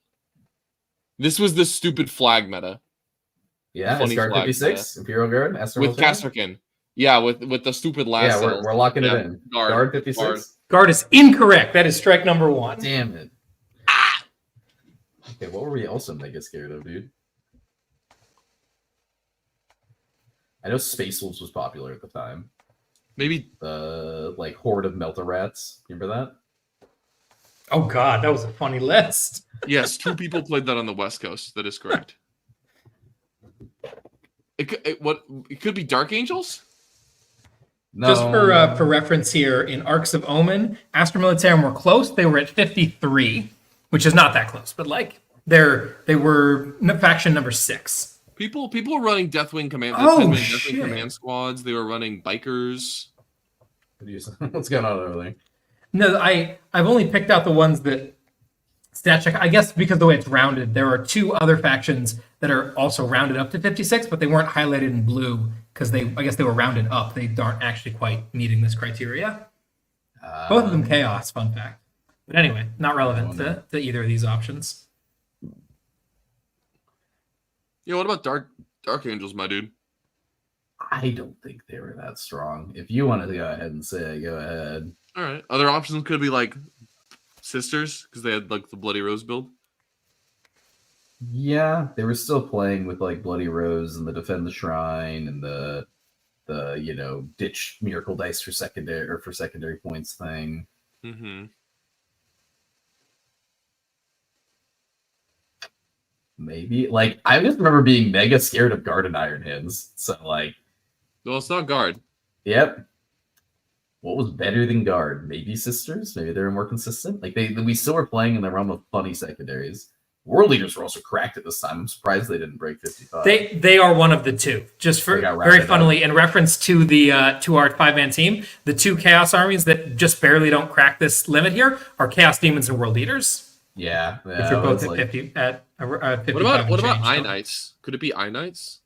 This was the stupid flag meta Yeah, funny is guard flag, 56? Imperial Guard? Esther with Military? Casterkin. Yeah, with the stupid last. Yeah, we're locking Yeah, it in. guard, Guard 56? guard. Guard is incorrect. That is strike number 1. Damn it. Okay, what were we also mega scared of, dude? I know Space Wolves was popular at the time. Maybe The horde of Melta Rats. Remember that? Oh, God, that was a funny list. yes, 2 people played that on the West Coast. That is correct. It could be Dark Angels. No. Just for reference here, in Arcs of Omen, Astra Militarum were close. They were at 53, which is not that close, but they were faction number 6. People were running Deathwing command. Oh, 10-man shit. Deathwing command squads. They were running bikers. What's going on over there? No, I've only picked out the ones that stat check. I guess because the way it's rounded, there are 2 other factions that are also rounded up to 56, but they weren't highlighted in blue because I guess they were rounded up. They aren't actually quite meeting this criteria. Both of them chaos. Fun fact. But anyway, not relevant to either of these options. Yeah, what about Dark Angels, my dude? I don't think they were that strong. If you want to go ahead and say, go ahead. All right. Other options could be like Sisters, because they had like the Bloody Rose build. Yeah, they were still playing with like Bloody Rose and the Defend the Shrine and the ditch Miracle Dice for secondary points thing. Mm-hmm. Maybe like I just remember being mega scared of Guard and Iron Hands. So like, Well, it's not Guard. yep. What was better than Guard? Maybe Sisters. Maybe they were more consistent. Like we still were playing in the realm of funny secondaries. World Leaders were also cracked at this time. I'm surprised they didn't break 55. They are one of the 2. Just for very funnily, in reference to the to our 5-man team, the 2 Chaos armies that just barely don't crack this limit here are Chaos Demons and World Eaters. Yeah, Which are both at 50 at 55. What about Eye so. Knights? Could it be Eye Knights?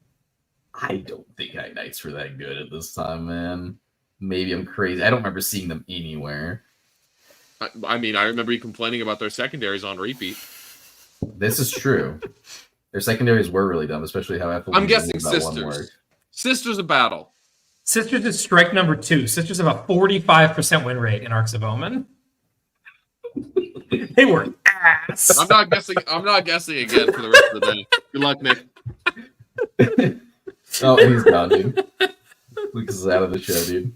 I don't think Eye Knights were that good at this time, man. Maybe I'm crazy. I don't remember seeing them anywhere. I mean, I remember you complaining about their secondaries on repeat. This is true. Their secondaries were really dumb, especially how I'm guessing Sisters. Sisters of Battle. Sisters is strike number 2. Sisters have a 45% win rate in Arcs of Omen. They were ass. I'm not guessing again for the rest of the day. Good luck, Nick. Oh, and he's gone, dude. Lucas is out of the show, dude.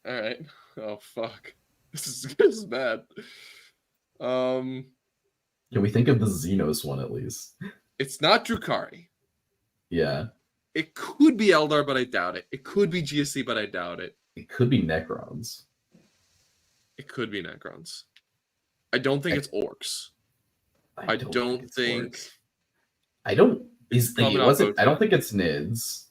All right. Oh fuck. This is bad. Can we think of the Xenos one at least? It's not Drukhari. Yeah. It could be Eldar, but I doubt it. It could be GSC, but I doubt it. It could be Necrons. It could be Necrons. I don't think it's Orcs. I don't think. Orcs. I don't. It wasn't. I don't think it's Nids.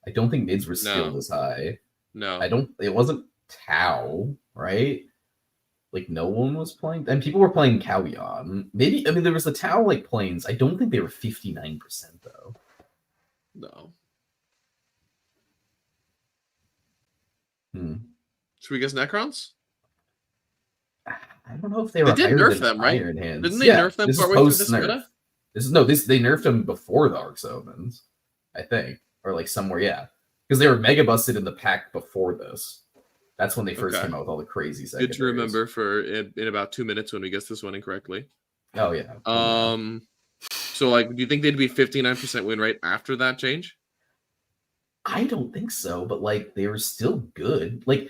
I don't think Nids were skilled No. as high. No. I don't. It wasn't Tau, right? Like no one was playing, and people were playing Cowion. Maybe there was the Tau like planes. I don't think they were 59% though. No. Should we guess Necrons? I don't know if they were. They did higher nerf than them, right? Iron Hands. Didn't they nerf them partway through this meta? They nerfed them before the Arcs Omens, I think, or like somewhere, yeah, because they were mega busted in the pack before this. That's when they first came out with all the crazy secondaries. Good to remember for in about 2 minutes when we guess this one incorrectly. Oh yeah. So like, do you think they'd be 59% win rate after that change? I don't think so, but like they were still good. Like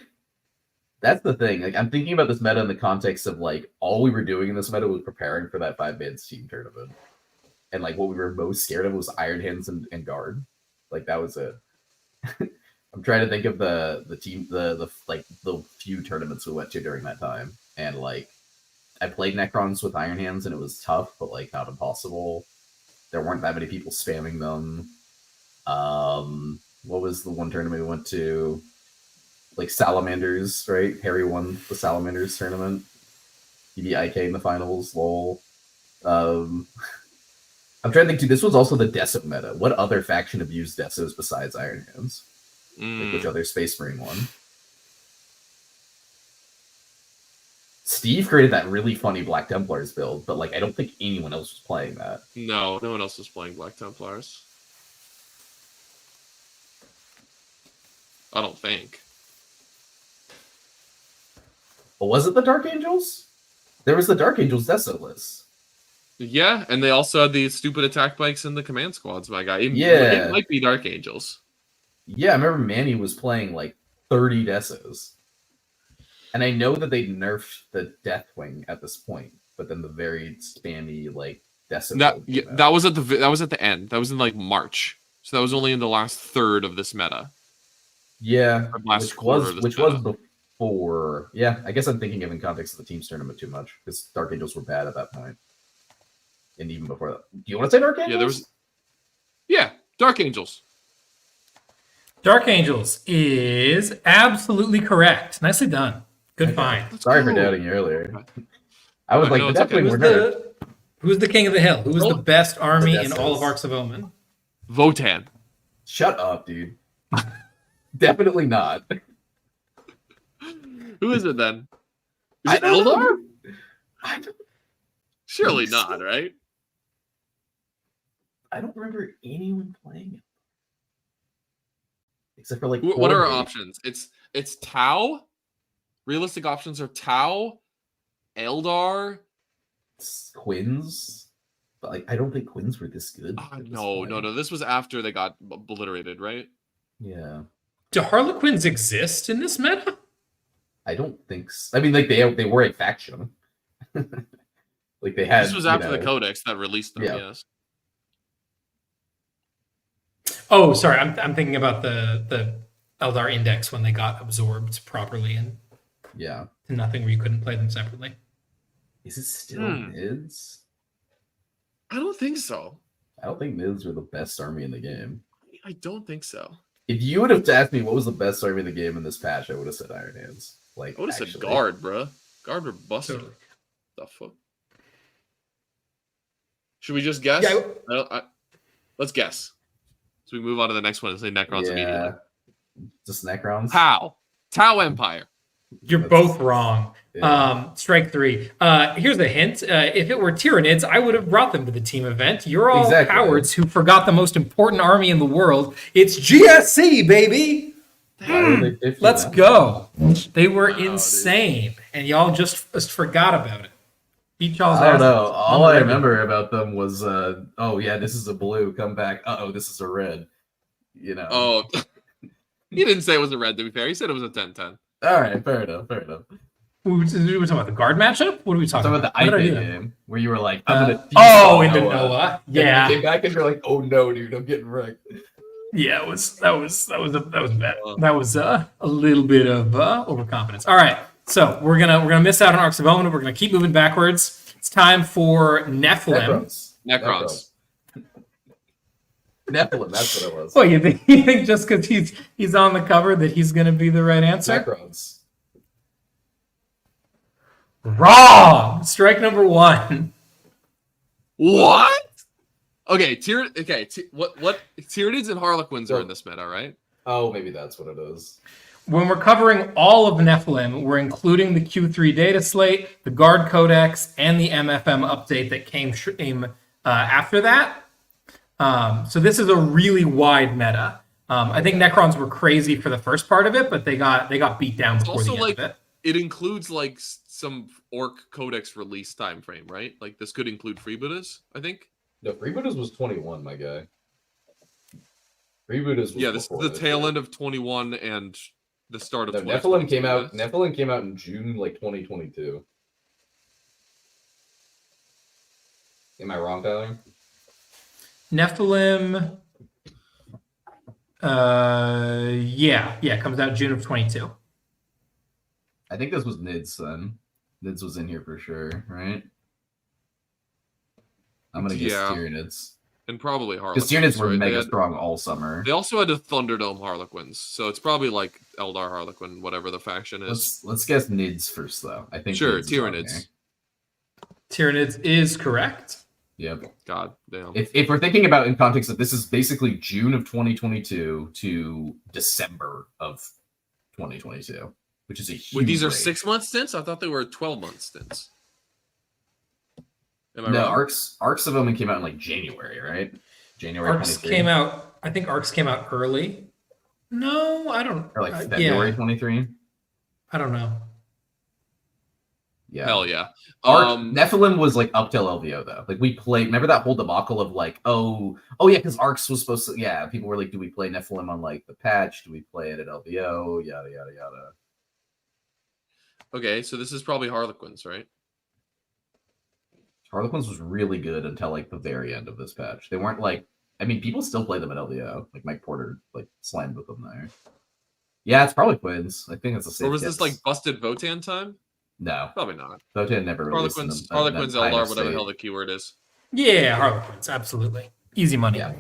that's the thing. Like I'm thinking about this meta in the context of like all we were doing in this meta was preparing for that 5-man team tournament, and like what we were most scared of was Iron Hands and Guard. Like that was it. I'm trying to think of the team, the few tournaments we went to during that time, and like I played Necrons with Iron Hands, and it was tough, but like not impossible. There weren't that many people spamming them. What was the one tournament we went to? Like Salamanders, right? Harry won the Salamanders tournament. He beat IK in the finals. Lol. I'm trying to think too. This was also the Deso meta. What other faction abused Desos besides Iron Hands? Like which other Space Marine one? Steve created that really funny Black Templars build, but like I don't think anyone else was playing that. No one else was playing Black Templars. I don't think. But was it the Dark Angels? There was the Dark Angels Deso list. Yeah, and they also had these stupid attack bikes in the command squads, my guy. Yeah. It might be Dark Angels. Yeah, I remember Manny was playing like 30 Desos. And I know that they nerfed the Deathwing at this point, but then the very spammy like Deso. That was at the end. That was in like March. So that was only in the last third of this meta. Yeah, which was before. Yeah, I guess I'm thinking of in context of the team's tournament too much because Dark Angels were bad at that point, and even before that. Do you want to say Dark Angels? Yeah, Dark Angels. Dark Angels is absolutely correct. Nicely done. Good Okay. find. Let's Sorry for go. doubting you earlier. I was No, like, no, but it's that's okay. way Who's more nerfed. who's the king of the hill? Who was the best army in all of Odysseus. Arcs of Omen? Votan. Shut up, dude. Definitely not. Who is it then? Is I it don't Eldar? know. I don't, Surely think so. not, right? I don't remember anyone playing it. Except for like. What are our Corday. options? It's Tau. Realistic options are Tau, Eldar. Quins, but like I don't think Quins were this good. at this No. point. This was after they got obliterated, right? Yeah, Do Harlequins exist in this meta? I don't think. I mean, like they were a faction. Like they had. This was after the Codex that released them. Yeah. Yes. Oh, sorry. I'm thinking about the Eldar Index when they got absorbed properly and Yeah. to nothing where you couldn't play them separately. Is it still mids? I don't think so. I don't think mids were the best army in the game. I don't think so. If you would have asked me what was the best army in the game in this patch, I would have said Iron Hands. Like I would have said actually. Guard, bro. Guard were busted. Totally. The fuck? Should we just guess? Yeah. Let's guess. So we move on to the next one and say Necrons immediately. Just Necrons. Tau Empire. You're both wrong. Yeah. Strike three. Here's a hint. If it were Tyranids, I would have brought them to the team event. You're all Exactly. cowards who forgot the most important army in the world. It's GSC, baby. Why were they 50 Let's now? go. They were Wow, dude. insane, and y'all just forgot about it. Beat y'all's I don't asses know. on All the I regular. remember about them was, oh yeah, this is a blue. Come back. Oh, this is a red. You know. Oh, he didn't say it was a red. To be fair, he said it was a 10-10. All right, fair enough. Fair enough. We were talking about the guard matchup. What are we talking Talking about? about the What did I IP do? game where you were like, I'm gonna. Oh, defense into Noah. Noah. And then Yeah, you came back and you're like, oh no, dude, I'm getting wrecked. yeah. That was bad. That was a little bit of overconfidence. All right, so we're gonna miss out on Arcs of Omen. We're gonna keep moving backwards. It's time for Nephilim. Necrons. Nephilim, that's what it was. Well, you think just because he's on the cover that he's gonna be the right answer? Necrons. Wrong. Strike number one. What? Okay, what Tyranids and Harlequins are in this meta, right? Oh, maybe that's what it is. When we're covering all of Nephilim, we're including the Q3 data slate, the Guard Codex, and the MFM update that came after that. So this is a really wide meta. I think Necrons were crazy for the first part of it, but they got beat down before also the end like of it. it includes like some Orc Codex release time frame, right? Like this could include Freebooters, I think. No, Freebooters was 21, my guy. Freebooters was Yeah, this is before the this, tail right? end of 21 and the start of No, 2022. Nephilim came out in June, like 2022. Am I wrong, Tyler? Nephilim, yeah, comes out June of 22. I think this was Nids then. Nids was in here for sure, right? I'm gonna guess Yeah. Tyranids. And probably Because Harlequins. Tyranids were right? mega strong all summer. They also had the Thunderdome Harlequins, so it's probably like Eldar Harlequin, whatever the faction is. Let's guess Nids first though. I think Sure, Nids is on Tyranids. here. Tyranids is correct. Yep. God damn. If we're thinking about in context that this is basically June of 2022 to December of 2022, which is a huge. Wait, these are break. 6-month stints? I thought they were 12-month stints. Am I No, wrong? Arcs of Omen came out in like January, right? January Arcs 23. came out. I think Arcs came out early. No, I don't. Or like February yeah, 23. I don't know. Yeah. Hell yeah. Nephilim was like up till LVO though. Like we played. Remember that whole debacle of like, oh yeah, because Arcs was supposed to. Yeah, people were like, do we play Nephilim on like the patch? Do we play it at LVO? Yada yada yada. Okay, so this is probably Harlequins, right? Harlequins was really good until like the very end of this patch. They weren't like. I mean, people still play them at LVO. Like Mike Porter like slammed with them there. Yeah, it's probably Quins. I think it's a safe Or was guess. this like busted Votan time? No, Probably not. Votan never released them. Harlequins, Eldar, whatever the hell the keyword is. Yeah, Harlequins, absolutely. Easy money. Yeah.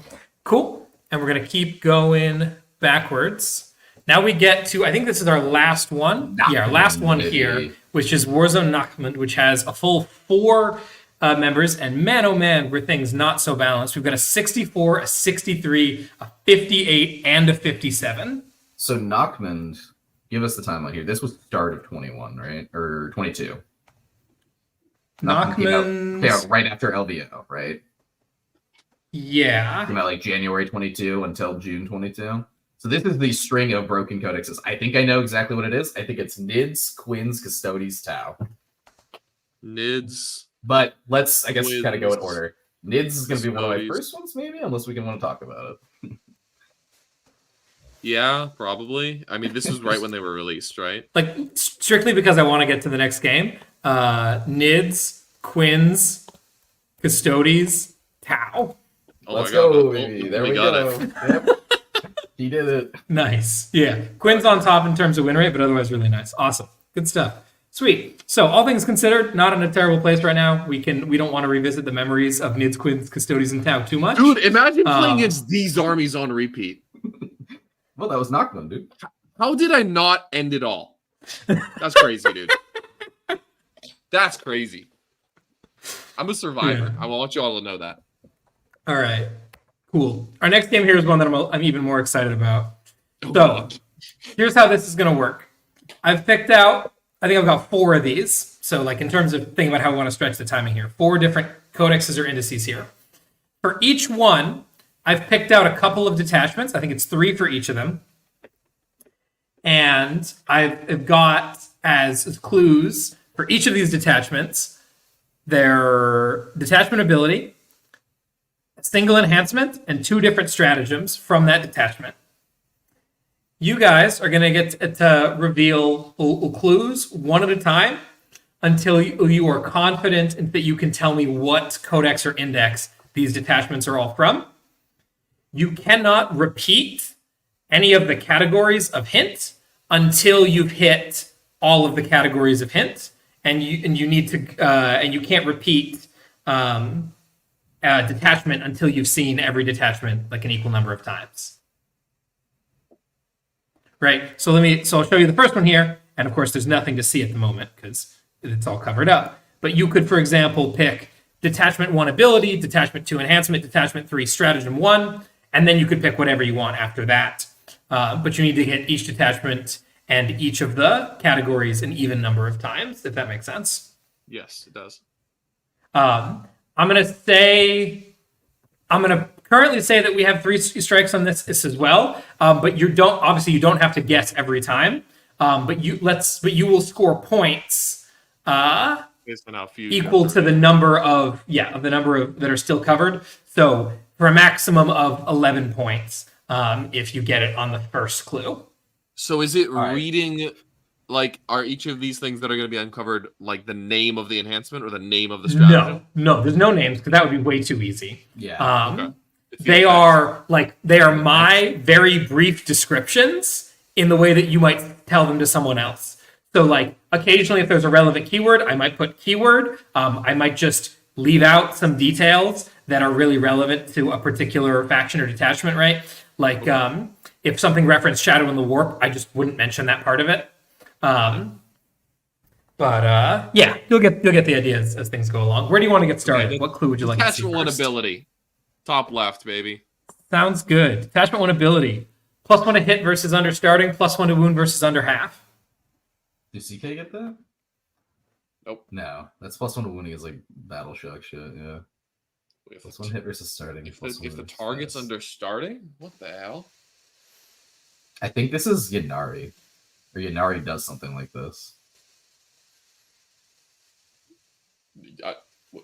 Cool. and we're gonna keep going backwards. Now we get to, I think this is our last one. Yeah, our last one here, which is Warzone Nachmund, which has a full 4 members. And man, oh man, were things not so balanced. We've got a 64, a 63, a 58, and a 57. So Nachmund, give us the timeline here. This was start of 21, right? Or 22. Nachmund came out right after LVO, right? Yeah. Came out like January 22 until June 22. So this is the string of broken codexes. I think I know exactly what it is. I think it's NIDS, Quins, Custodes, Tau. NIDS. But let's, I guess, Quins, kind of go in order. NIDS is going to be one of my Custodes. first ones, maybe, unless we can want to talk about it. Yeah, probably. I mean, this was right when they were released, right? Like, strictly because I want to get to the next game. NIDS, Quins, Custodes, Tau. Oh Let's my God. go, Oh, baby. oh, There we we got go. it. Yep. He did it. Nice. Yeah. Quinn's on top in terms of win rate, but otherwise really nice. Awesome. Good stuff. Sweet. So all things considered, not in a terrible place right now. We don't want to revisit the memories of Nids, Quins, Custodes, and Tau too much. Dude, imagine playing against these armies on repeat. Well, that was Nachmund, dude. How did I not end it all? That's crazy, dude. That's crazy. I'm a survivor. Yeah. I want you all to know that. All right. Cool. Our next game here is one that I'm even more excited about. Oh, So God. here's how this is going to work. I've picked out, I think I've got 4 of these. So like in terms of thinking about how we want to stretch the timing here, 4 different codexes or indices here. For each one, I've picked out a couple of detachments. I think it's 3 for each of them. And I've got as clues for each of these detachments, their detachment ability, a single enhancement, and 2 different stratagems from that detachment. You guys are going to get to reveal clues one at a time until you are confident that you can tell me what codex or index these detachments are all from. You cannot repeat any of the categories of hint until you've hit all of the categories of hint, and you need to and you can't repeat detachment until you've seen every detachment like an equal number of times. Right. So I'll show you the first one here, and of course there's nothing to see at the moment because it's all covered up. But you could, for example, pick detachment 1 ability, detachment 2 enhancement, detachment 3 stratagem 1, and then you could pick whatever you want after that. But you need to hit each detachment and each of the categories an even number of times, if that makes sense. Yes, it does. I'm going to currently say that we have 3 strikes on this as well. But you don't have to guess every time. But you will score points Based on how few equal to the number of that are still covered. So for a maximum of 11 points, if you get it on the first clue. So is it right. reading, like, are each of these things that are going to be uncovered, like, the name of the enhancement or the name of the stratagem? No, there's no names because that would be way too easy. Yeah. Okay. They are my very brief descriptions in the way that you might tell them to someone else. So like occasionally if there's a relevant keyword, I might put keyword. I might just leave out some details that are really relevant to a particular faction or detachment, right? Like if something referenced Shadow in the Warp, I just wouldn't mention that part of it. But yeah, you'll get the idea as things go along. Where do you want to get started? Okay, What clue would you like to see Detachment 1 first? ability. Top left, baby. Sounds good. Detachment 1 ability. +1 to hit versus under starting, +1 to wound versus under half. Did CK get that? Nope. No, that's +1 to wounding is like battle shock shit. Yeah. +1 hit versus starting. If +1 the versus target's fast. under starting, what the hell? I think this is Yanari, or Yanari does something like this.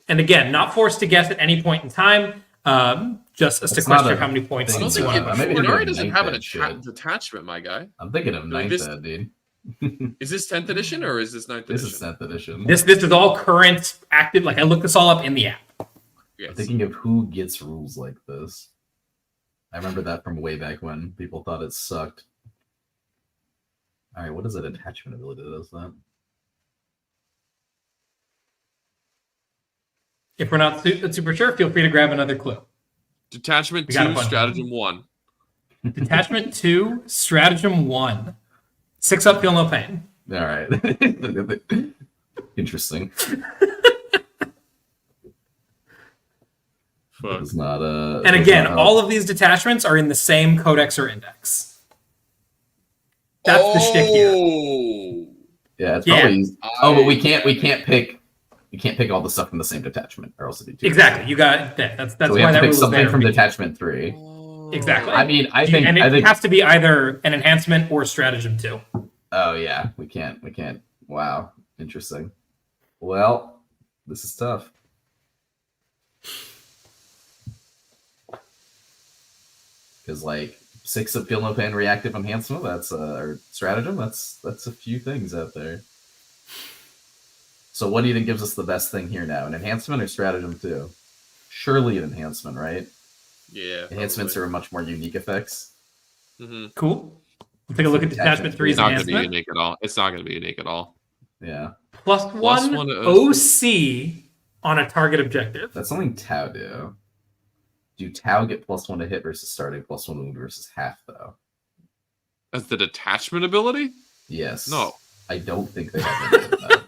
And again, not forced to guess at any point in time. Just a It's sequester not a how many points thing, I don't you think want maybe to. they're Minari doing doesn't ninth have an ed shit. detachment, my guy. I'm thinking of No, 9th this- ed, dude. Is this 10th edition or is this 9th This edition? is 10th edition. This is all current active. Like I looked this all up in the app. Yes. I'm thinking of who gets rules like this. I remember that from way back when people thought it sucked. All right, what is an attachment ability that does that? If we're not super sure, feel free to grab another clue. Detachment We got a 2, bunch. stratagem 1. Detachment 2, Stratagem 1. 6 up, feel no pain. All right. Interesting. Fuck. It's not And again, all of these detachments are in the same codex or index. That's the shtick here. Yeah, it's Yeah. probably. Oh, but we can't pick. You can't pick all the stuff from the same detachment, or else it'd be too. Exactly. You got that. That's So we why have to that pick rule is something there. from detachment 3. Exactly. I mean, I And it think. has to be either an enhancement or stratagem 2. Oh yeah, we can't. Wow, interesting. Well, this is tough. Because like 6 of feel no pain reactive enhancement, that's or stratagem, that's a few things out there. So what do you think gives us the best thing here now? An enhancement or stratagem 2? Surely an enhancement, right? Yeah. Enhancements are much more unique effects. Cool. We'll take a look at detachment 3's It's not going to be enhancement. unique at all. It's not going to be unique at all. Yeah. Plus one one to OC on a target objective. That's something Tau do. Do Tau get +1 to hit versus starting, +1 wound versus half, though? That's the detachment ability? Yes. No. I don't think they have any of that.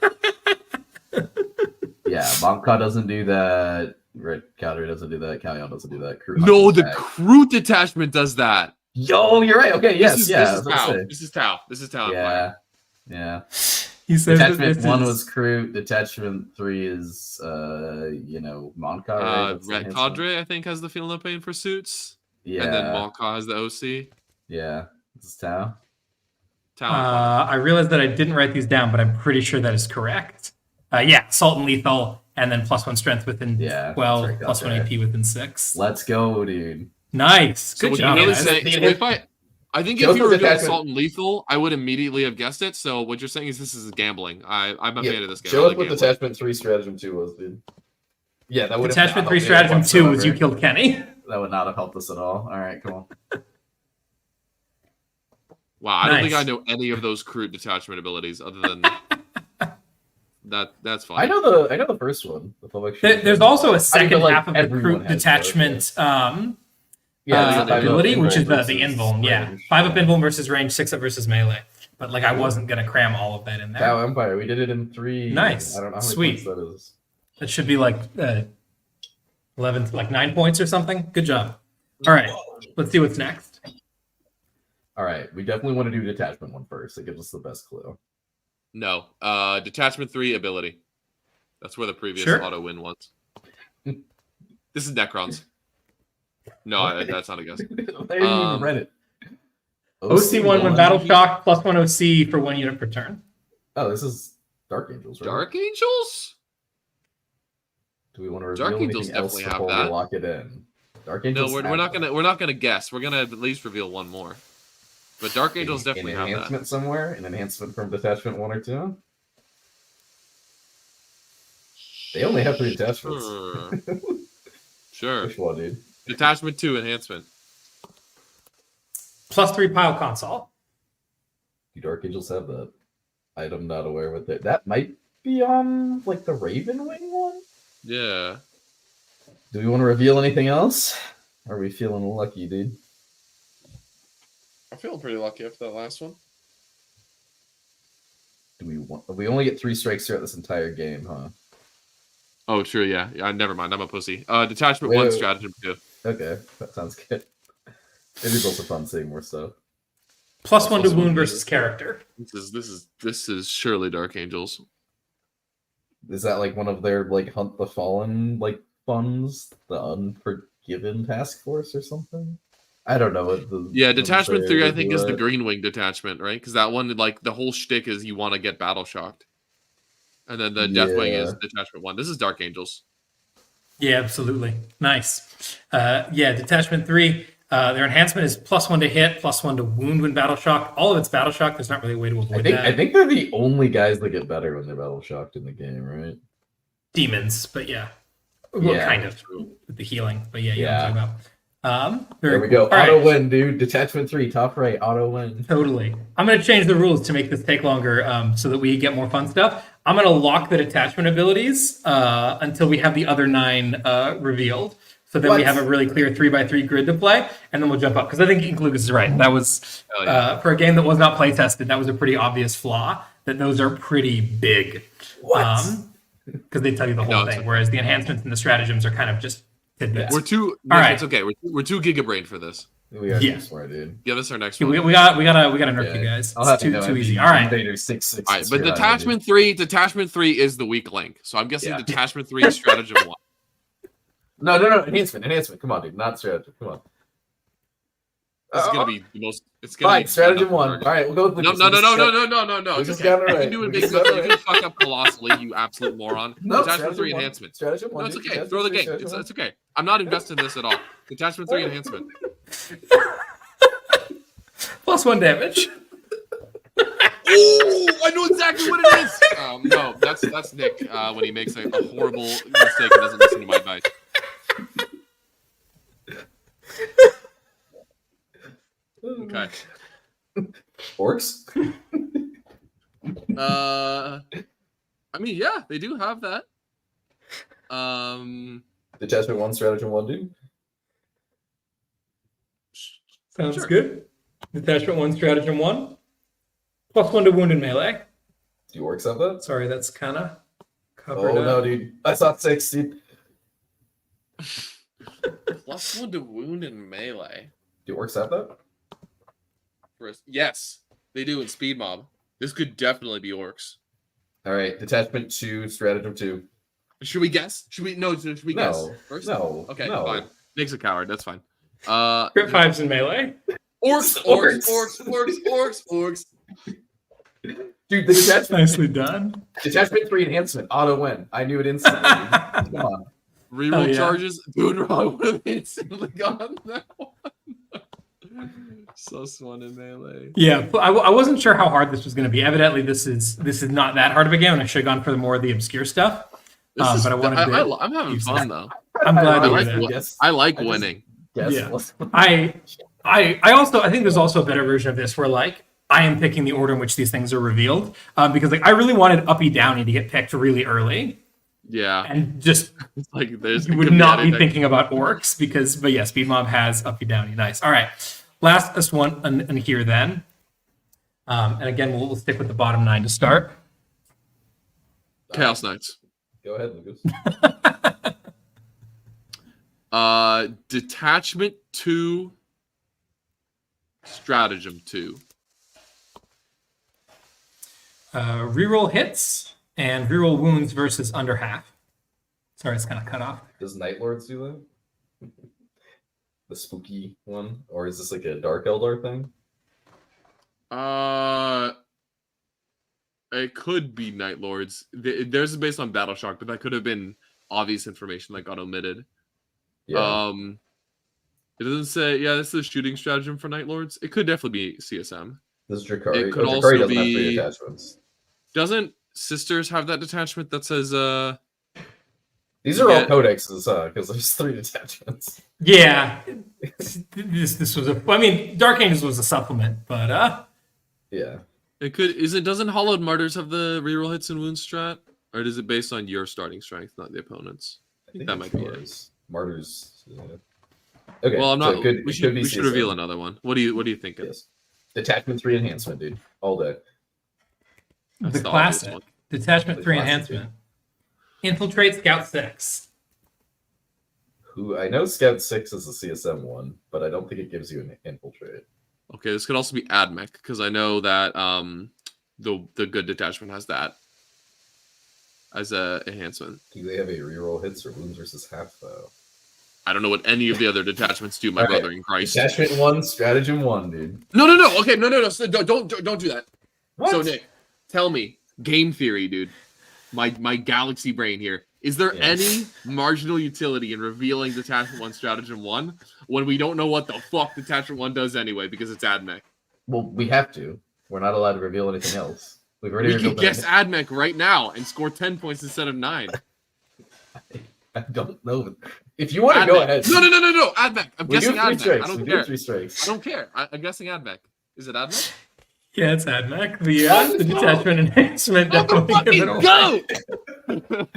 Yeah, Monka doesn't do that. Red Cowdery doesn't do that. Callion doesn't do that. Crew No, the attack. crew detachment does that. Yo, you're right. Okay, yes, This is, yeah. This is Tau. This is Tau. This is Tau. Yeah, yeah. He says that Detachment this 1 is- was crew. Detachment 3 is, Monka, right? That's the Red enhancement. Cadre, I think, has the feel no pain for suits. Yeah. And then Malka has the OC. Yeah. This is Tau. Tau. I realized that I didn't write these down, but I'm pretty sure that is correct. Yeah, Salt and Lethal, and then +1 strength within Yeah, 12, that's right, +1 okay. AP within 6. Let's go, dude. Nice. So Good what job, you're really guys. saying, so I think if Just you for were doing detachment- Salt and Lethal, I would immediately have guessed it. So what you're saying is this is gambling. I'm a fan of this game. Show I us like what gambling. Detachment 3 Stratagem 2 was, dude. Yeah, that would Detachment 3 Stratagem 2 was you killed Kenny. That would not have helped us at all. All right, cool. Wow, I don't think Nice. I know any of those crew detachment abilities other than that. That's fine. I know the first one. The public. There's also a second like, half of the everyone crew has detachment Yeah, the ability, which is the versus invuln. Yeah, range. 5 up invuln versus range, 6 up versus melee. But like, I wasn't gonna cram all of that in there. Tau Empire. We did it in 3. Nice. I don't know how many Sweet. points that is. That should be like 11, like 9 points or something. Good job. All right, let's see what's next. All right, we definitely want to do detachment 1 first. It gives us the best clue. No. Detachment 3 ability. That's where the previous Sure. auto win was. This is Necrons. No, that's not a guess. I didn't even read it. OC1 when battle shock, +1 OC for 1 unit per turn. Oh, this is Dark Angels, right? Dark Angels? Do we want to reveal Dark Angels anything else definitely have before we that. lock it in? Dark No, Angels. we're not gonna guess. We're gonna at least reveal one more. But Dark Angels definitely an have that. enhancement somewhere. An enhancement from detachment 1 or 2. They only have 3 detachments. Sure. Sure. Which one, dude? Detachment 2 enhancement. +3 pile console. Do Dark Angels have that? I'm not aware with it. That might be on like the Raven Wing one. Yeah. Do we want to reveal anything else? Are we feeling lucky, dude? I'm feeling pretty lucky after that last one. Do we want? We only get 3 strikes throughout this entire game, huh? Oh, true. Yeah. Never mind. I'm a pussy. Detachment Wait, 1, wait. stratagem 2. Okay, that sounds good. It is also fun seeing more stuff. +1 to wound versus character. This is surely Dark Angels. Is that like one of their like Hunt the Fallen like funds, the Unforgiven Task Force or something? I don't know what the Yeah, Detachment 3 I would think do is the that. Green Wing detachment, right? Because that one, like the whole shtick is you want to get battle shocked, and then the Deathwing is Detachment 1. This is Dark Angels. Yeah, absolutely. Nice. Yeah, Detachment 3. Their enhancement is +1 to hit, +1 to wound when battle shocked. All of it's battle shock. There's not really a way to avoid that. I think they're the only guys that get better when they're battle shocked in the game, right? Demons, but yeah. Well, Yeah. kind of with the healing, but yeah, you know what I'm talking about. There we very go. cool. All Auto right. win, dude. Detachment 3, top right, auto win. Totally. I'm going to change the rules to make this take longer so that we get more fun stuff. I'm going to lock the detachment abilities until we have the other 9 revealed. So then we What? have a really clear 3x3 grid to play, and then we'll jump up. Because I think Lucas is right. That was, Hell yeah. for a game that was not play tested, that was a pretty obvious flaw, that those are pretty big. What? Because they tell you the whole No, it's thing, okay. whereas the enhancements and the stratagems are kind of just tidbits. We're too. All right. It's okay. We're too gigabrained for this. We are Yeah. smart, dude. Give us our next Yeah, one. we gotta nerf you Yeah. guys. I'll have It's to know too I'd easy. be All right. Invader 6-6. All right, but detachment three is the weak link. So I'm guessing Yeah. detachment 3 is stratagem 1. No. Enhancement. Come on, dude. Not stratagem. Come on. This is gonna be the most. It's gonna Fine, be stratagem 1. All right, we'll go with No, Lucas. no. We It's just okay. got it You right. can do it We big. just You got it can right. fuck up colossally, you absolute moron. No, Detachment 3 1. enhancement. Stratagem 1. No, it's dude. okay. Detachment Throw the 3, game. stratagem It's 1. okay. I'm not invested in this at all. Detachment 3 enhancement. +1 damage. Oh, I know exactly what it is. No, that's Nick when he makes a horrible mistake and doesn't listen to my advice. Okay. Orcs? I mean, yeah, they do have that. Detachment 1, stratagem 1, dude. Sounds Sure. good. Detachment 1, stratagem 1. +1 to wound and melee. Do you orcs have that? Sorry, that's kind of covered Oh, up. no, dude. I saw 6, dude. +1 to wound and melee. Do orcs have that? Yes, they do in Speed Mob. This could definitely be orcs. All right, detachment 2, stratagem 2. Should we guess? Should we guess No, first? no. Okay, no. fine. Nick's a coward. That's fine. Crit 5s in melee. Orcs. Dude, the detachment, Nicely done. detachment 3 enhancement, auto win. I knew it instantly. Dude. Come on. Reroll Hell yeah. charges. Dude, I would have instantly gotten that one. +1 in melee. Yeah, but I wasn't sure how hard this was going to be. Evidently, this is not that hard of a game, and I should have gone for the more of the obscure stuff. This But I wanted to. I'm having use fun that. though. I'm glad I you like did it. Yes. I like I just- winning. Yes. Yeah. I also think there's also a better version of this where like I am picking the order in which these things are revealed because like I really wanted Uppy Downy to get picked really early Yeah, and just it's like there's you it would could not be anything. thinking about orcs but yeah, Speed Mob has Uppy Downy. Nice. All right, last one in here then, and again we'll stick with the bottom 9 to start. Chaos Knights. Go ahead, Lucas. Detachment 2, stratagem 2. Reroll hits and reroll wounds versus under half. Sorry, it's kind of cut off. Does Night Lords do that? The spooky one? Or is this like a Dark Eldar thing? It could be Night Lords. Theirs is based on Battle Shock, but that could have been obvious information that got omitted. Yeah. It doesn't say. Yeah, this is a shooting stratagem for Night Lords. It could definitely be CSM. This is Drakari. it could Drakari also doesn't have 3 be- attachments. Doesn't Sisters have that detachment that says These are all Yeah. codexes, because there's 3 detachments. Yeah, this was a. I mean, Dark Angels was a supplement, but Yeah. it could doesn't Hollowed Martyrs have the reroll hits and wounds strat? Or is it based on your starting strength, not the opponent's? I think that it's might be it. Martyrs. Martyrs. Okay. Well, I'm not. So it could, we it should, could be we should CSM. reveal another one. What do you think? Yes. Detachment 3 enhancement, dude. All day. That's the the obvious classic one. Detachment The 3 classic, enhancement. Infiltrate Scout 6. Who I know Scout 6 is the CSM one, but I don't think it gives you an infiltrate. Okay, this could also be Admech because I know that the good detachment has that as a enhancement. Do they have a reroll hits or wounds versus half though? I don't know what any of the other detachments do, my All right. brother in Christ. Detachment 1, stratagem 1, dude. No. Okay, no. So don't do that. What? So Nick, tell me, game theory, dude. My galaxy brain here. Is there Yes. any marginal utility in revealing Detachment 1 Stratagem 1 when we don't know what the fuck Detachment 1 does anyway because it's Admech? Well, we have to. We're not allowed to reveal anything else. We've already We can revealed guess that. Admech right now and score 10 points instead of 9. I don't know. If you want to go Admech. ahead. No. Admech. I'm We do guessing 3 Admech. strikes. I don't We care. do 3 strikes. I don't care. I'm guessing Admech. Is it Admech? Yeah, it's Admech. The detachment enhancement Let the definitely give it fucking away.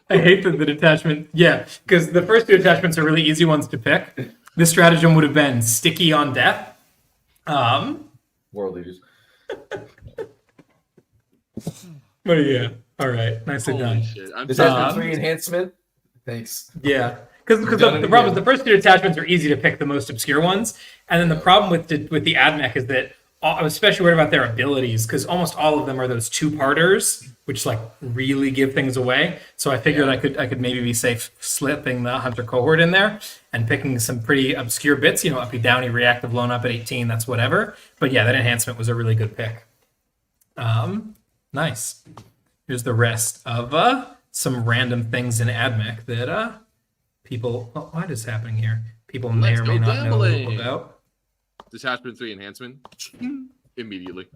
go! I hate the detachment. Yeah, because the first two attachments are really easy ones to pick. This stratagem would have been sticky on death. World leaders. But yeah, all right, nicely Holy done. shit! I'm Detachment Um, 3 enhancement. Thanks. Yeah, because We've done the it problem is again. the first two attachments are easy to pick, the most obscure ones, and then the problem with the AdMech is that I'm especially worried about their abilities because almost all of them are those two-parters, which like really give things away. So I figured I could maybe be safe slipping the Hunter cohort in there and picking some pretty obscure bits. You know, uppy downy, reactive, loan up at 18, that's whatever. But yeah, that enhancement was a really good pick. Nice. Here's the rest of some random things in AdMech that people. Oh, what is happening here? People may Let's or may go not know gambling. about. Detachment 3 enhancement. Immediately.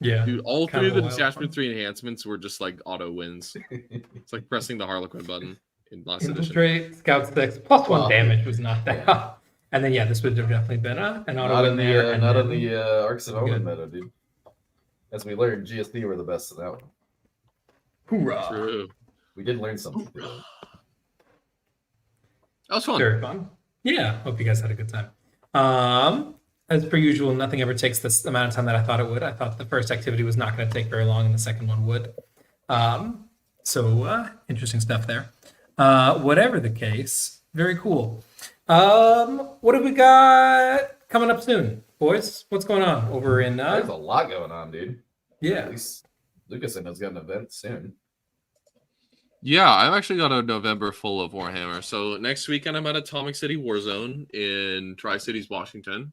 Yeah, Dude, all kind three of of the a wild Detachment one. 3 enhancements were just like auto wins. It's like pressing the Harlequin button in last edition. Infiltrate, Scout 6, plus one Well, damage was not that. And then yeah, this would have definitely been an auto Not win in there. the and not in then- the Arcs of Omen Good. meta, dude. As we learned, GSD were the best in that one. Hoorah! True. We did learn something. That was fun. Very fun. Yeah, hope you guys had a good time. As per usual, nothing ever takes this amount of time that I thought it would. I thought the first activity was not going to take very long, and the second one would. So interesting stuff there. Whatever the case, very cool. What have we got coming up soon, boys? What's going on over in? There's a lot going on, dude. Yeah, At least Lucas has got an event soon. Yeah, I've actually got a November full of Warhammer. So next weekend I'm at Atomic City Warzone in Tri-Cities, Washington,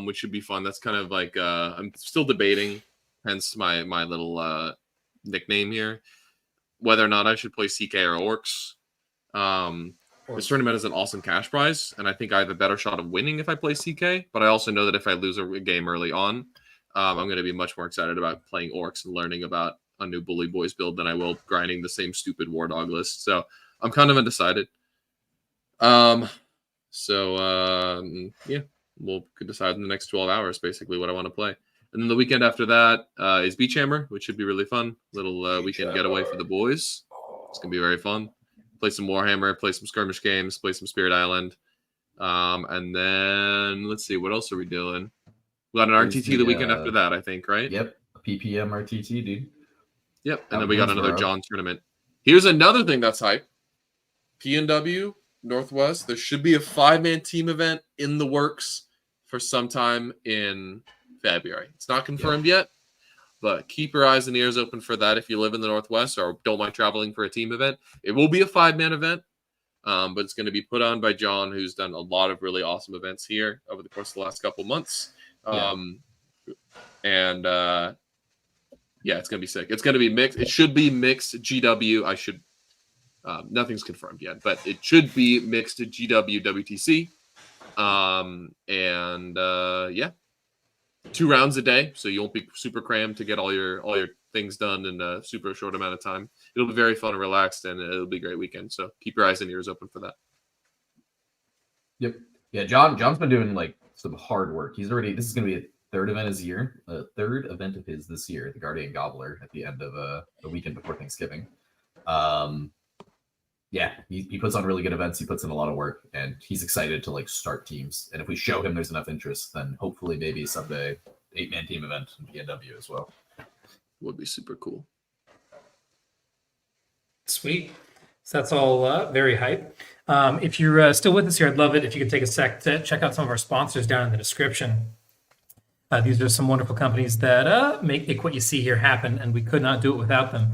which should be fun. That's kind of like I'm still debating, hence my little nickname here, whether or not I should play CK or Orcs. This tournament is an awesome cash prize, and I think I have a better shot of winning if I play CK. But I also know that if I lose a game early on, I'm going to be much more excited about playing Orcs and learning about a new Bully Boys build than I will grinding the same stupid War Dog list. So I'm kind of undecided. Yeah, we'll could decide in the next 12 hours basically what I want to play. And then the weekend after that is Beach Hammer, which should be really fun. Little weekend getaway for the boys. It's gonna be very fun. Play some Warhammer, play some skirmish games, play some Spirit Island. And then let's see, what else are we doing? We got an There's RTT the the, weekend after that, I think, right? Yep, PPM RTT, dude. Yep. That And then we got was another rough. John tournament. Here's another thing that's hype. PNW Northwest. There should be a 5-man team event in the works for sometime in February. It's not confirmed yet, but keep your eyes and ears open for that if you live in the Northwest or don't mind traveling for a team event. It will be a 5-man event, but it's going to be put on by John, who's done a lot of really awesome events here over the course of the last couple months. Yeah, it's gonna be sick. It's gonna be mixed. It should be mixed GW. Nothing's confirmed yet, but it should be mixed GW WTC. Yeah, 2 rounds a day, so you won't be super crammed to get all your things done in a super short amount of time. It'll be very fun and relaxed, and it'll be a great weekend. So keep your eyes and ears open for that. Yep. Yeah, John's been doing like some hard work. This is gonna be a third event of his this year, the Guardian Gobbler at the end of the weekend before Thanksgiving. Yeah, he puts on really good events. He puts in a lot of work, and he's excited to like start teams. And if we show him there's enough interest, then hopefully maybe someday 8-man team event in PNW as well. Would be super cool. sweet. So that's all very hype. If you're still with us here, I'd love it if you could take a sec to check out some of our sponsors down in the description. These are some wonderful companies that make what you see here happen, and we could not do it without them.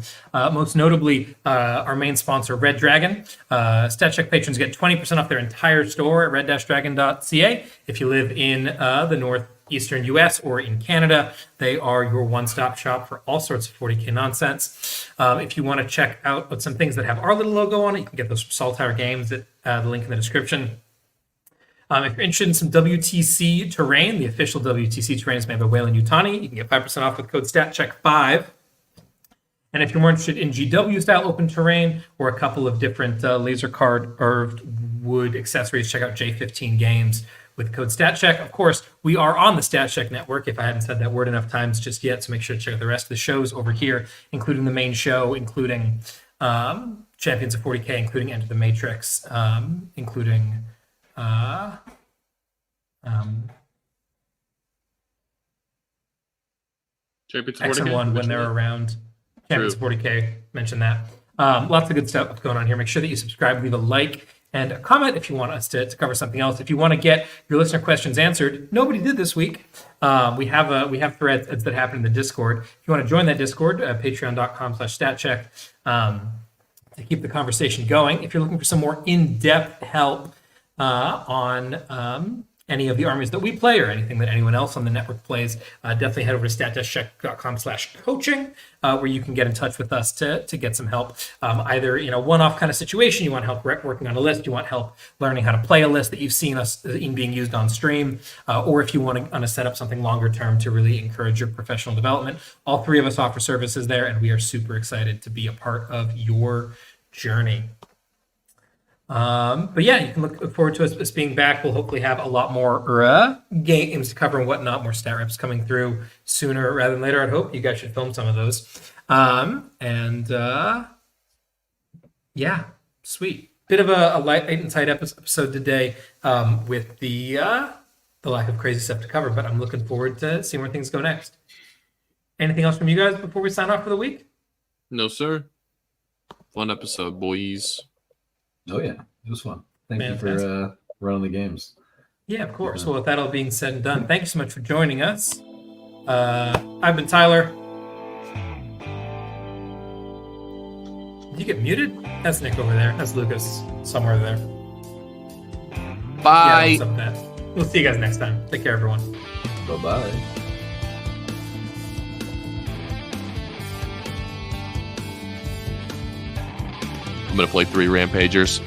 Most notably, our main sponsor, Red Dragon. StatCheck patrons get 20% off their entire store at red-dragon.ca. If you live in the northeastern U.S. or in Canada, they are your one-stop shop for all sorts of 40K nonsense. If you want to check out some things that have our little logo on it, you can get those from Saltire Games at the link in the description. If you're interested in some WTC terrain, the official WTC terrain is made by Wayland Yutani. You can get 5% off with code StatCheck5. And if you're more interested in GW style open terrain or a couple of different laser card or wood accessories, check out J15 Games, with code StatCheck. Of course, we are on the StatCheck network, if I hadn't said that word enough times just yet, so make sure to check out the rest of the shows over here, including the main show, including Champions of 40K, including Enter the Matrix, including Champions XM1 when they're around. Champions of 40K, mention that. Lots of good stuff going on here. Make sure that you subscribe, leave a like, and a comment if you want us to cover something else. If you want to get your listener questions answered, nobody did this week. We have threads that happen in the Discord. If you want to join that Discord, patreon.com/statcheck, to keep the conversation going. If you're looking for some more in-depth help on any of the armies that we play or anything that anyone else on the network plays, definitely head over to statcheck.com/coaching, where you can get in touch with us to get some help. Either in a one-off kind of situation, you want help working on a list, you want help learning how to play a list that you've seen us in being used on stream, or if you want to set up something longer term to really encourage your professional development. All three of us offer services there, and we are super excited to be a part of your journey. But yeah, you can look forward to us being back. We'll hopefully have a lot more games to cover and whatnot, more stat reps coming through sooner rather than later. I'd hope you guys should film some of those. Yeah, sweet. Bit of a light and tight episode today, with the lack of crazy stuff to cover, but I'm looking forward to seeing where things go next. Anything else from you guys before we sign off for the week? No, sir. Fun episode, boys. Oh yeah, it was fun. Thank you for running the games. Yeah, of course. Well, with that all being said and done, thank you so much for joining us. I've been Tyler. Did you get muted? That's Nick over there. That's Lucas somewhere there. Bye. Yeah, what's up with that? We'll see you guys next time. Take care, everyone. Bye-bye. I'm gonna play 3 Rampagers.